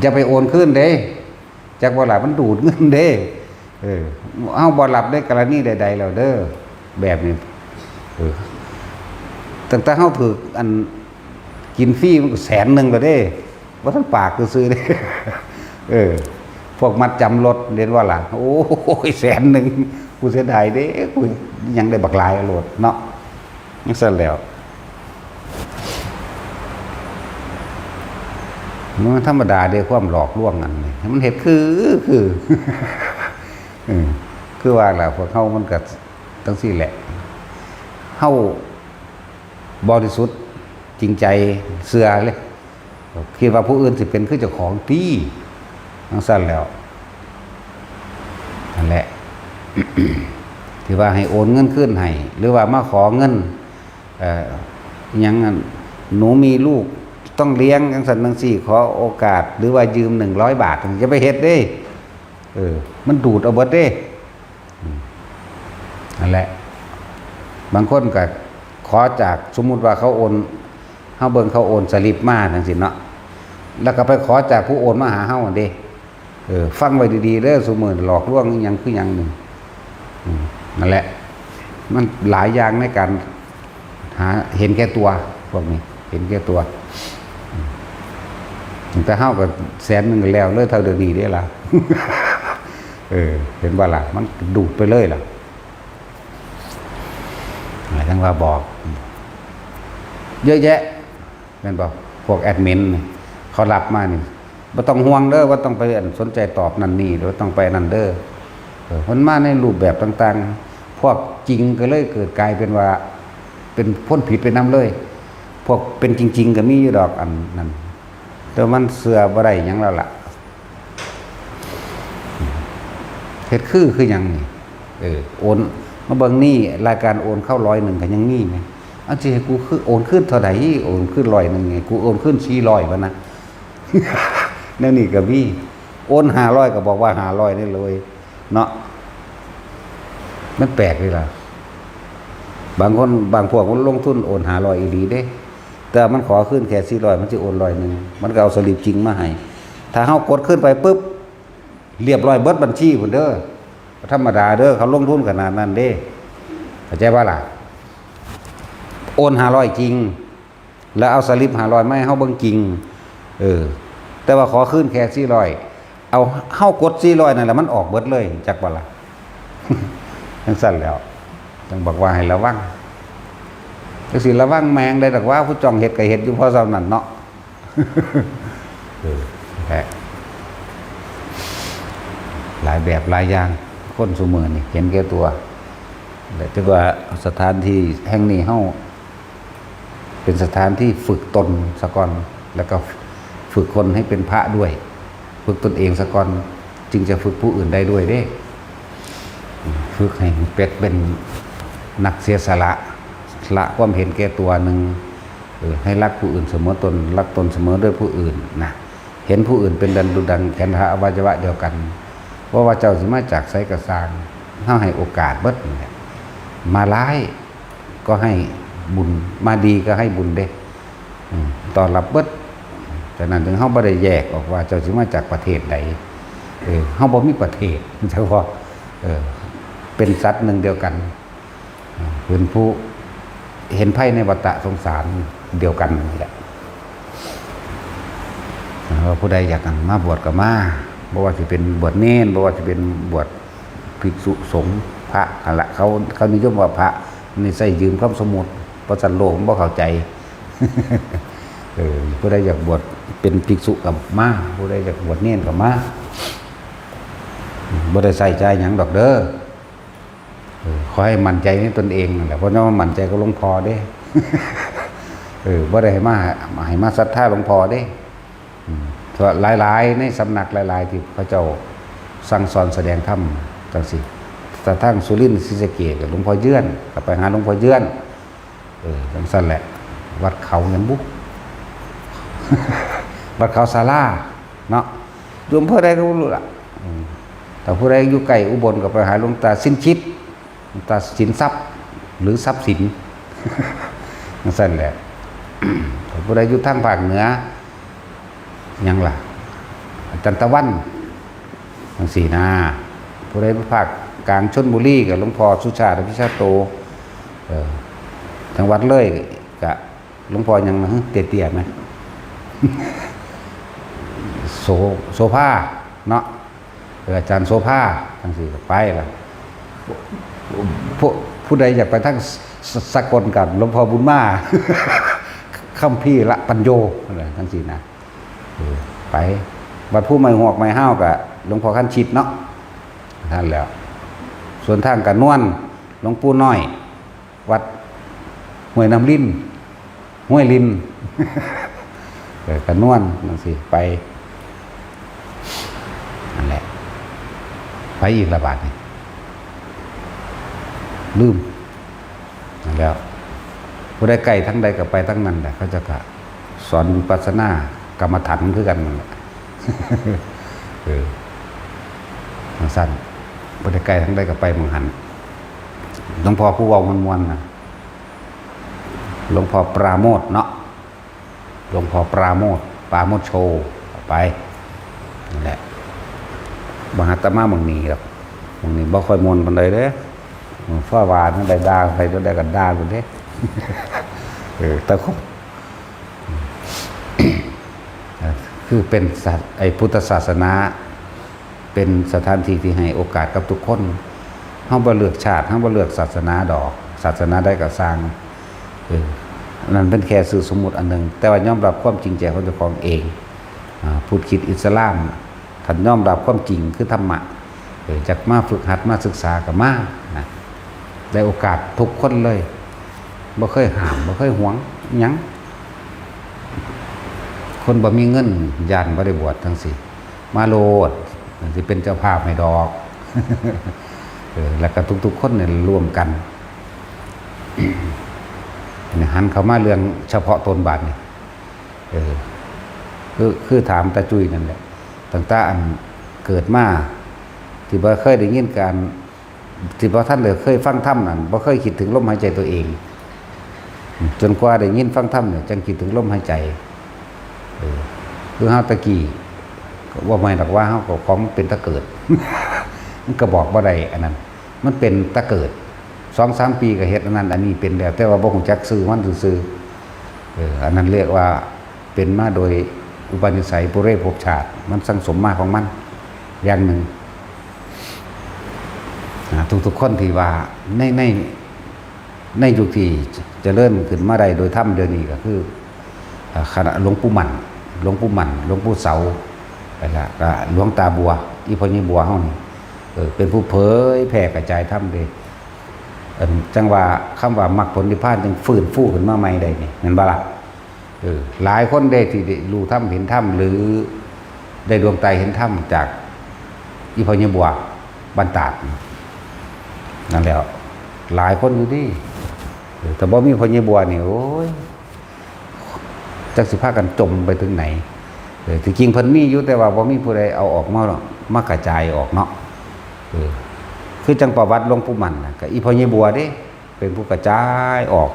จะไปโอนคืนเด้จากบ่หลับมันดูดเงินเด้เอาบ่หลับได้กรณีใดๆแล้วเด้อแบบนี้ตั้งแต่เฮาถูกอันกินฟรีมันก็100,000แล้วเด้บ่ทันปากซื่อๆเด้พวกมัดจำรถเรียนว่าล่ะโอ้ย100,000กูเสียดายเด้กูยังได้บักหลายรถเนาะจังซั่นแล้วมันธรรมดาเด้ความหลอกลวงอันนี้มันเฮ็ดคือว่าล่ะพวกเฮามันก็จังซี่แหละเฮาบริสุทธิ์จริงใจเชื่อเลยคิดว่าผู้อื่นสิเป็นคือเจ้าของติจังซั่นแล้วนั่นแหละ ที่ว่าให้โอนเงินคืนให้หรือว่ามาขอเงินหยังหนูมีลูกต้องเลี้ยงจังซั่นจังซี่ขอโอกาสหรือว่ายืม100 บาทจะไปเฮ็ดเด้มันดูดเอาเบิดเด้นั่นแหละบางคนก็ขอจากสมมุติว่าเขาโอนเฮาเบิ่งเขาโอนสลิปมาจังซี่เนาะแล้วก็ไปขอจากผู้โอนมาหาเฮาเด้ฟังไว้ดีๆเด้อซุมื้อหลอกลวงอีหยังคือหยังนึงนั่นแหละมันหลายอย่างในการหาเห็นแก่ตัวพวกนี้เห็นแก่ตัวแต่เฮาก็100,000แล้วเลยเท่าเดี๋ยวนี้เด้ล่ะ เห็นว่าล่ะมันดูดไปเลยล่ะทั้งว่าบอกเยอะแยะแม่นบ่พวกแอดมินเขา เขารับมานี่บ่ต้องห่วงเด้อว่าต้องไปสนใจตอบนั่นนี่หรือต้องไปนั่นเด้อมันมาในรูปแบบต่างๆพวกจริงก็เลยเกิดกลายเป็นว่าเป็นพ้นผิดไปนำเลยพวกเป็นจริงๆก็มีอยู่ดอกอันนั้นแต่มันเสือบ่ได้หยังแล้วล่ะเฮ็ดคือหยังนี่โอนมาเบิ่งนี่รายการโอนเข้า100ก็ยังมีแม่อันสิให้กูคือโอนขึ้นเท่าใดโอนขึ้น100ไงกูโอนขึ้น400บ่นะ แนวนี้ก็มีโอน500ก็บอกว่า500นี่เลยเนาะมันแปลกเลยล่ะบางคนบางพวกมันลงทุนโอน500อีหลีเด้แต่มันขอขึ้นแค่400มันสิโอน100มันก็เอาสลิปจริงมาให้ถ้าเฮากดขึ้นไปปุ๊บเรียบร้อยเบิดบัญชีพุ่นเด้อธรรมดาเด้อเขาลงทุนขนาดนั้นเด้เข้าใจบ่ล่ะโอน500จริงแล้วเอาสลิป500มาให้เฮาเบิ่งจริงแต่ว่าขอขึ้นแค่400เอาเฮากด400นั่นแหละมันออกเบิดเลยจักบ่ล่ะ จังซั่นแล้วจังบอกว่าให้ระวังจังสิระวังแมงได้ดอกว่าผู้จ้องเฮ็ดก็เฮ็ดอยู่พอเท่านั้นเนาะ แท้หลายแบบหลายอย่างคนซุมื้อนี่เห็นแก่ตัวแต่ว่าสถานที่แห่งนี้เฮาเป็นสถานที่ฝึกตนซะก่อนแล้วก็ฝึกคนให้เป็นพระด้วยฝึกตนเองซะก่อนจึงจะฝึกผู้อื่นได้ด้วยเด้ฝึกให้เป็นนักเสียสละละความเห็นแก่ตัวหนึ่งให้รักผู้อื่นเสมอตนรักตนเสมอด้วยผู้อื่นนะเห็นผู้อื่นเป็นดันดุดังแขนหาอวัยวะเดียวกันว่าเจ้าสิมาจากไสกระซางเฮาให้โอกาสเบิดนี่มาร้ายก็ให้บุญมาดีก็ให้บุญเด้ตอนรับเบิดแต่นั้นถึงเฮาบ่ได้แยกออกว่าเจ้าสิมาจากประเทศใดเฮาบ่มีประเทศเฉพาะเป็นสัตว์หนึ่งเดียวกันเป็นผู้เห็นไพ่ในวัฏสงสารเดียวกันนี่แหละผู้ใดอยากมาบวชก็มาบ่ว่าสิเป็นบวชเณรบ่ว่าสิเป็นบวชภิกษุสงฆ์พระนั่นแหละเขานิยมว่าพระนี่ใส่ยืมคำสมมุติเพราะสันโลกบ่เข้าใจ ผู้ใดอยากบวชเป็นภิกษุก็มาผู้ใดอยากบวชเณรก็มาบ่ได้ใส่ใจหยังดอกเด้อขอให้มั่นใจในตนเองนั่นแหละเพราะว่ามั่นใจก็หลวงพ่อเด้ บ่ได้ให้มาศรัทธาหลวงพ่อเด้เพราะหลายๆในสำนักหลายๆที่พระเจ้าสั่งสอนแสดงธรรมจังซี่แต่ทั้งสุรินทร์ศรีสะเกษกับหลวงพ่อเยื่อนก็ไปหาหลวงพ่อเยื่อนจังซั่นแหละวัดเขาเงินบุก วัดเขาศาลาเนาะโยมเพื่อใดก็รู้ล่ะแต่ผู้ใดอยู่ใกล้อุบลก็ไปหาหลวงตาสินชิดหลวงตาสินทรัพย์หรือทรัพย์สิน จังซั่นแหละ แต่ผู้ใดอยู่ทางภาคเหนือยังล่ะอาจารย์ตะวันจังซี่นะผู้ใดภาคกลางชลบุรีกับหลวงพ่อสุชาติอภิชาโตจังหวัดเลยกับหลวงพ่อยังเตี้ยๆไหม โซภาเนาะอาจารย์โซภาทั้งสี่ไปละผู้ใดอยากไปทั้งสกลกับหลวงพ่อบุญมา คัมภีร์ละปัญโยอะไรทั้งสี่นะไปบัดผู้ไม่หอกไม่ห้าวกับหลวงพ่อขั้นชิดเนาะท่านแล้วส่วนทางกันนวลหลวงปู่น้อยวัดห้วยน้ำลิ้นห้วยลิน กันนวลนั่นสิไปนั่นแหละไปอีกระบาดนี่ลืมนั่นแล้วผู้ใดใกล้ทั้งใดก็ไปทั้งนั้นแหละเขาจะกะสอนวิปัสสนากรรมฐานคือกันนั่นแหละ สั้นผู้ใดใกล้ทั้งใดก็ไปมังหันหลวงพ่อผู้เว้ามวนๆนะหลวงพ่อปราโมทเนาะหลวงพ่อปราโมทโชว์ไปนั่นแหละบหาตมาบางนี้ครับบางนี้บ่ค่อยมวนปานใดเด้ฟ้าวานได้ด่าใครได้กันด่าพุ่นเด้ แต่คือเป็นพุทธศาสนาเป็นสถานที่ที่ให้โอกาสกับทุกคนเฮาบ่เลือกชาติเฮาบ่เลือกศาสนาดอกศาสนาใดก็สร้างนั่นเป็นแค่สื่อสมมุติอันหนึ่งแต่ว่ายอมรับความจริงใจของเจ้าของเอง พุทธคิดอิสลามท่านยอมรับความจริงคือธรรมะจากมาฝึกหัดมาศึกษากับมานะได้โอกาสทุกคนเลยบ่เคยห้ามบ่เคยหวงหยังคนบ่มีเงินยานบ่ได้บวชทั้งสิมาโลดสิเป็นเจ้าภาพให้ดอก แล้วก็ทุกๆคนเนี่ยรวมกัน หันเข้ามาเรื่องเฉพาะตนบาทนี่คือถามตาจุ้ยนั่นแหละตั้งแต่อันเกิดมาที่บ่เคยได้ยินการที่บ่ท่านเลยเคยฟังธรรมนั่นบ่เคยคิดถึงลมหายใจตัวเองจนกว่าได้ยินฟังธรรมเนี่ยจังคิดถึงลมหายใจคือเฮาตะกี้ว่าไม่หรอกว่าเฮาก็ของเป็นตะเกิด มันก็บอกบ่ได้อันนั้นมันเป็นตะเกิด 2-3 ปีก็เฮ็ดอันนั้นอันนี้เป็นแล้วแต่ว่าบ่ฮู้จักชื่อมันซื่ออันนั้นเรียกว่าเป็นมาโดยอุปนิสัยปุเรภพชาติมันสังสมมาของมันอย่างหนึ่งทุกๆคนที่ว่าในยุคที่จะเริ่มขึ้นมาได้โดยธรรมเดี๋ยวนี้ก็คือคณะหลวงปู่หมั่นหลวงปู่เสาไปละก็หลวงตาบัวอีพ่อใหญ่บัวเฮานี่เป็นผู้เผยแผ่กระจายธรรมเด้จังว่าคำว่ามรรคผลนิพพานจึงฟื้นฟูขึ้นมาใหม่ได้นี่แม่นบ่ล่ะหลายคนได้ที่ได้รู้ธรรมเห็นธรรมหรือได้ดวงตาเห็นธรรมจากอีพ่อใหญ่บัวบันตาดนั่นแหละหลายคนอยู่ดิแต่บ่มีพ่อใหญ่บัวนี่โอ้ยจักสิพากันจมไปถึงไหนที่จริงเพิ่นมีอยู่แต่ว่าบ่มีผู้ใดเอาออกมากระจายออกเนาะคือจังประวัติหลวงปู่หมั่นน่ะก็อีพ่อใหญ่บัวเด้เป็นผู้กระจายออก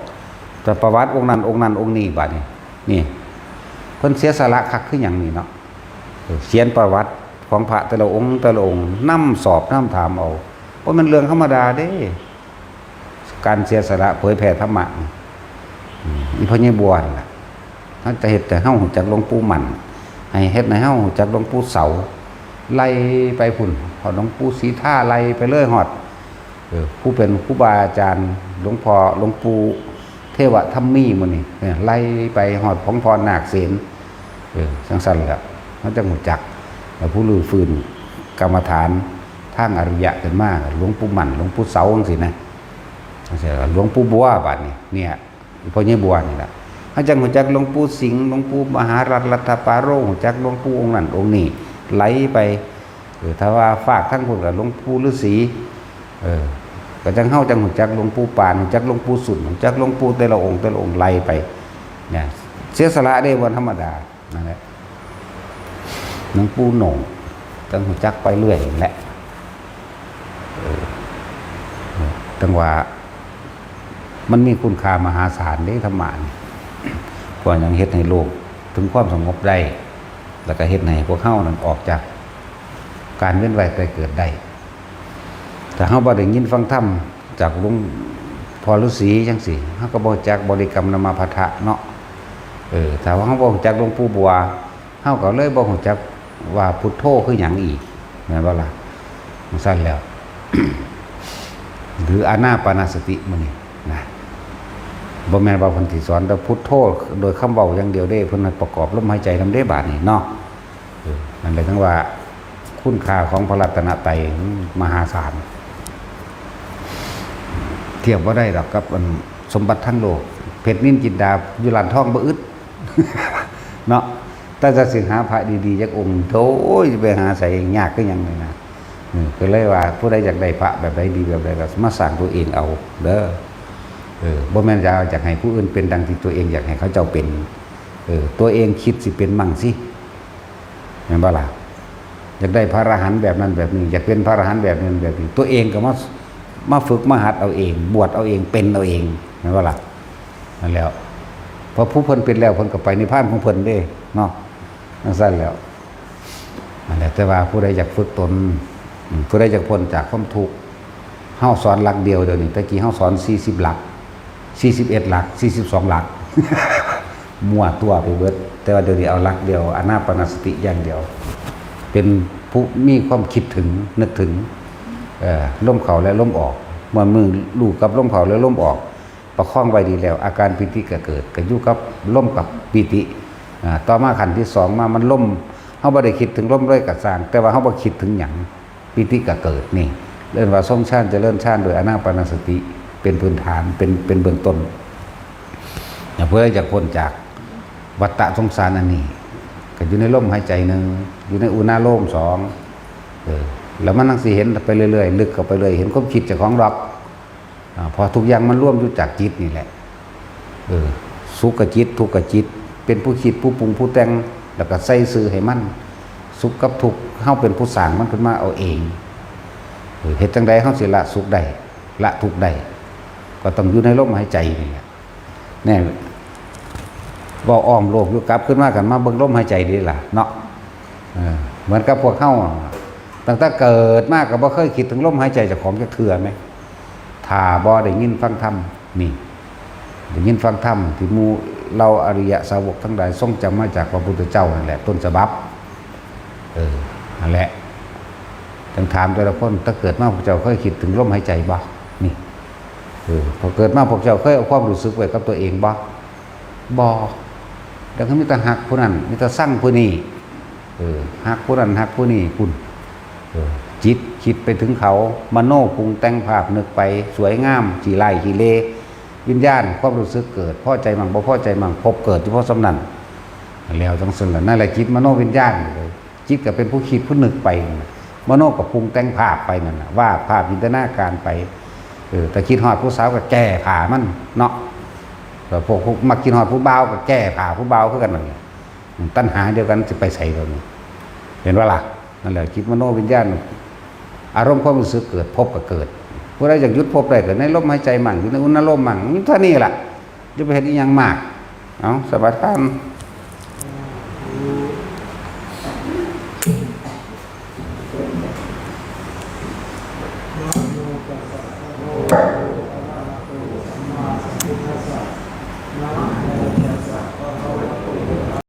แต่ประวัติองค์นั้นองค์นี้บัดนี้นี่เพิ่นเสียสละคักคือหยังนี่เนาะเขียนประวัติของพระแต่ละองค์นำสอบนำถามเอาเพราะมันเรื่องธรรมดาเด้การเสียสละเผยแผ่ธรรมะอีพ่อใหญ่บัวน่ะเฮาจะเฮ็ดแต่เฮาฮู้จักหลวงปู่หมั่นให้เฮ็ดให้เฮาฮู้จักหลวงปู่เสาไล่ไปพุ่นฮอดหลวงปู่ศรีท่าไล่ไปเลยฮอดผู้เป็นครูบาอาจารย์หลวงปู่เทวทัมมีมื้อนี้ไล่ไปฮอดของพรนาคเสนจังซั่นแหละเฮาจังฮู้จักแล้วผู้ลื้อฟื้นกรรมฐานทางอริยะขึ้นมาหลวงปู่หมั่นหลวงปู่เสาจังซี่นะจังซี่หลวงปู่บัวบัดนี้เนี่ยพ่อใหญ่บัวนี่ล่ะเฮาจังฮู้จักหลวงปู่สิงห์หลวงปู่มหารัตปาโรฮู้จักหลวงปู่องค์นั้นองค์นี้ไหลไปถ้าว่าฝากทั้งพุ่นก็หลวงปู่ฤาษีก็จังเฮาจังฮู้จักหลวงปู่ปานฮู้จักหลวงปู่สุนฮู้จักหลวงปู่แต่ละองค์ไหลไปเนี่ยเสียสละได้บ่ธรรมดานั่นแหละหลวงปู่โหน่งจังฮู้จักไปเรื่อยแหละจังว่ามันมีคุณค่ามหาศาลเด้ธรรมะนี่กว่ายังเฮ็ดให้โลกถึงความสงบได้แล้วก็เฮ็ดให้พวกเฮานั้นออกจากการเวียนว่ายตายเกิดได้แต่เฮาบ่ได้ยินฟังธรรมจากหลวงพ่อฤาษีจังซี่เฮาก็บ่จักบริกรรมนามพัทธะเนาะถ้าว่าเฮาบ่รู้จักหลวงปู่บัวเฮาก็เลยบ่รู้จักว่าพุทโธคือหยังอีกแม่นบ่ล่ะมันซั่นแล้ว หรืออานาปานสติมื้อนี้นะบ่แม่นว่าเพิ่นสิสอนแต่พุทโธโดยคำเว้าอย่างเดียวเด้เพิ่นให้ประกอบลมหายใจนำเด้บาดนี้เนาะนั่นเลยทั้งว่าคุณค่าของพระรัตนตรัยมหาศาลเทียบบ่ได้ดอกกับสมบัติทั้งโลกเพชรนินจินดาอยู่ลานทองบ่อึด เนาะแต่จะสิหาพระดีๆจักองค์โธ่สิไปหาใส่ยากคือหยังนี่นะก็เลยว่าผู้ใดอยากได้พระแบบใดดีแบบใดก็มาสร้างตัวเองเอาเด้อบ่แม่นจะอยากให้ผู้อื่นเป็นดังที่ตัวเองอยากให้เขาเจ้าเป็นตัวเองคิดสิเป็นมั่งสิแม่นบ่ล่ะอยากได้พระอรหันต์แบบนั้นแบบนี้อยากเป็นพระอรหันต์แบบนั้นแบบนี้ตัวเองก็มาฝึกมาหัดเอาเองบวชเอาเองเป็นเอาเองแม่นบ่ล่ะนั่นแล้วพอผู้เพิ่นเป็นแล้วเพิ่นก็ไปนิพพานของเพิ่นเด้เนาะนั่นซั่นแล้วนั่นแหละแต่ว่าผู้ใดอยากฝึกตนผู้ใดอยากพ้นจากความทุกข์เฮาสอนหลักเดียวเดี๋ยวนี้ตะกี้เฮาสอน40หลัก41หลัก42หลัก มั่วตัวไปเบิดแต่ว่าเดี๋ยวนี้เอาหลักเดียวอานาปานสติอย่างเดียวเป็นผู้มีความคิดถึงนึกถึงลมเข้าและลมออกเมื่อมือลูกกับลมเข้าและลมออกประคองไว้ดีแล้วอาการปิติก็เกิดก็อยู่กับลมกับปิติต่อมาขั้นที่2มามันลม าบ่ได้คิดถึงลมเลยก็สร้างแต่ว่าเฮาบ่คิดถึงหยังปิติก็เกิดนี่เรียกว่าทรงฌานเจริญฌานโดยอานาปานสติเป็นพื้นฐานเป็นเบื้องต้นเพื่อจะพ้นจากวัฏฏะสงสารอันนี้ก็อยู่ในลมหายใจหนึ่งอยู่ในอุณาโลมสองแล้วมันนั่งสิเห็นไปเรื่อยๆลึกเข้าไปเลยเห็นความคิดเจ้าของดอกพอทุกอย่างมันร่วมอยู่จากจิตนี่แหละสุขกับจิตทุกข์กับจิตเป็นผู้คิดผู้ปรุงผู้แต่งแล้วก็ใส่ซื่อให้มันสุขกับทุกข์เฮาเป็นผู้สร้างมันขึ้นมาเอาเองเฮ็ดจังใดเฮาสิละสุขได้ละทุกข์ได้ก็ต้องอยู่ในลมหายใจนี่แหละแน่ว่าอ้อมโลกอยู่กลับขึ้นมากันมาเบิ่งลมหายใจดีล่ะเนาะเหมือนกับพวกเฮาตั้งแต่เกิดมาก็บ่เคยคิดถึงลมหายใจเจ้าของจักเทื่อมั้ยถ้าบ่ได้ยินฟังธรรมนี่ได้ยินฟังธรรมที่หมู่เราอริยสาวกทั้งหลายทรงจำมาจากพระพุทธเจ้านั่นแหละต้นฉบับนั่นแหละต้องถามแต่ละคนถ้าเกิดมาพวกเจ้าเคยคิดถึงลมหายใจบ่นี่พอเกิดมาพวกเจ้าเคยเอาความรู้สึกไว้กับตัวเองบ่ดังนั้นมีแต่หักผู้นั้นมีแต่สั่งผู้นี้หักผู้นั้นหักผู้นี้คุณจิตคิดไปถึงเขามโนปรุงแต่งภาพนึกไปสวยงามจีไล่จีเลวิญญาณความรู้สึกเกิดพอใจมั่งบ่พอใจมั่งพบเกิดเฉพาะสำนันแล้วทั้งสิ้นนั่นแหละจิตมโนวิญญาณเลยจิตก็เป็นผู้คิดผู้นึกไปมโนกับปรุงแต่งภาพไปนั่นน่ะว่าภาพจินตนาการไปแต่คิดฮอดผู้สาวก็แก้ผ้ามันเนาะแต่พวกมักคิดฮอดผู้บ่าวก็แก้ผ้าผู้บ่าวคือกันนั่นแหละตัณหาเดียวกันสิไปใส่กันเห็นว่าล่ะนั่นแหละจิตมโนวิญญาณอารมณ์ความรู้สึกเกิดพบก็เกิดผู้ใดอยากหยุดพบได้ก็ในลมหายใจมั่งอยู่ในอุณโลมมั่งนี่เท่านี้ล่ะจะไปเฮ็ดอีหยังมากเอาสบายตามนะ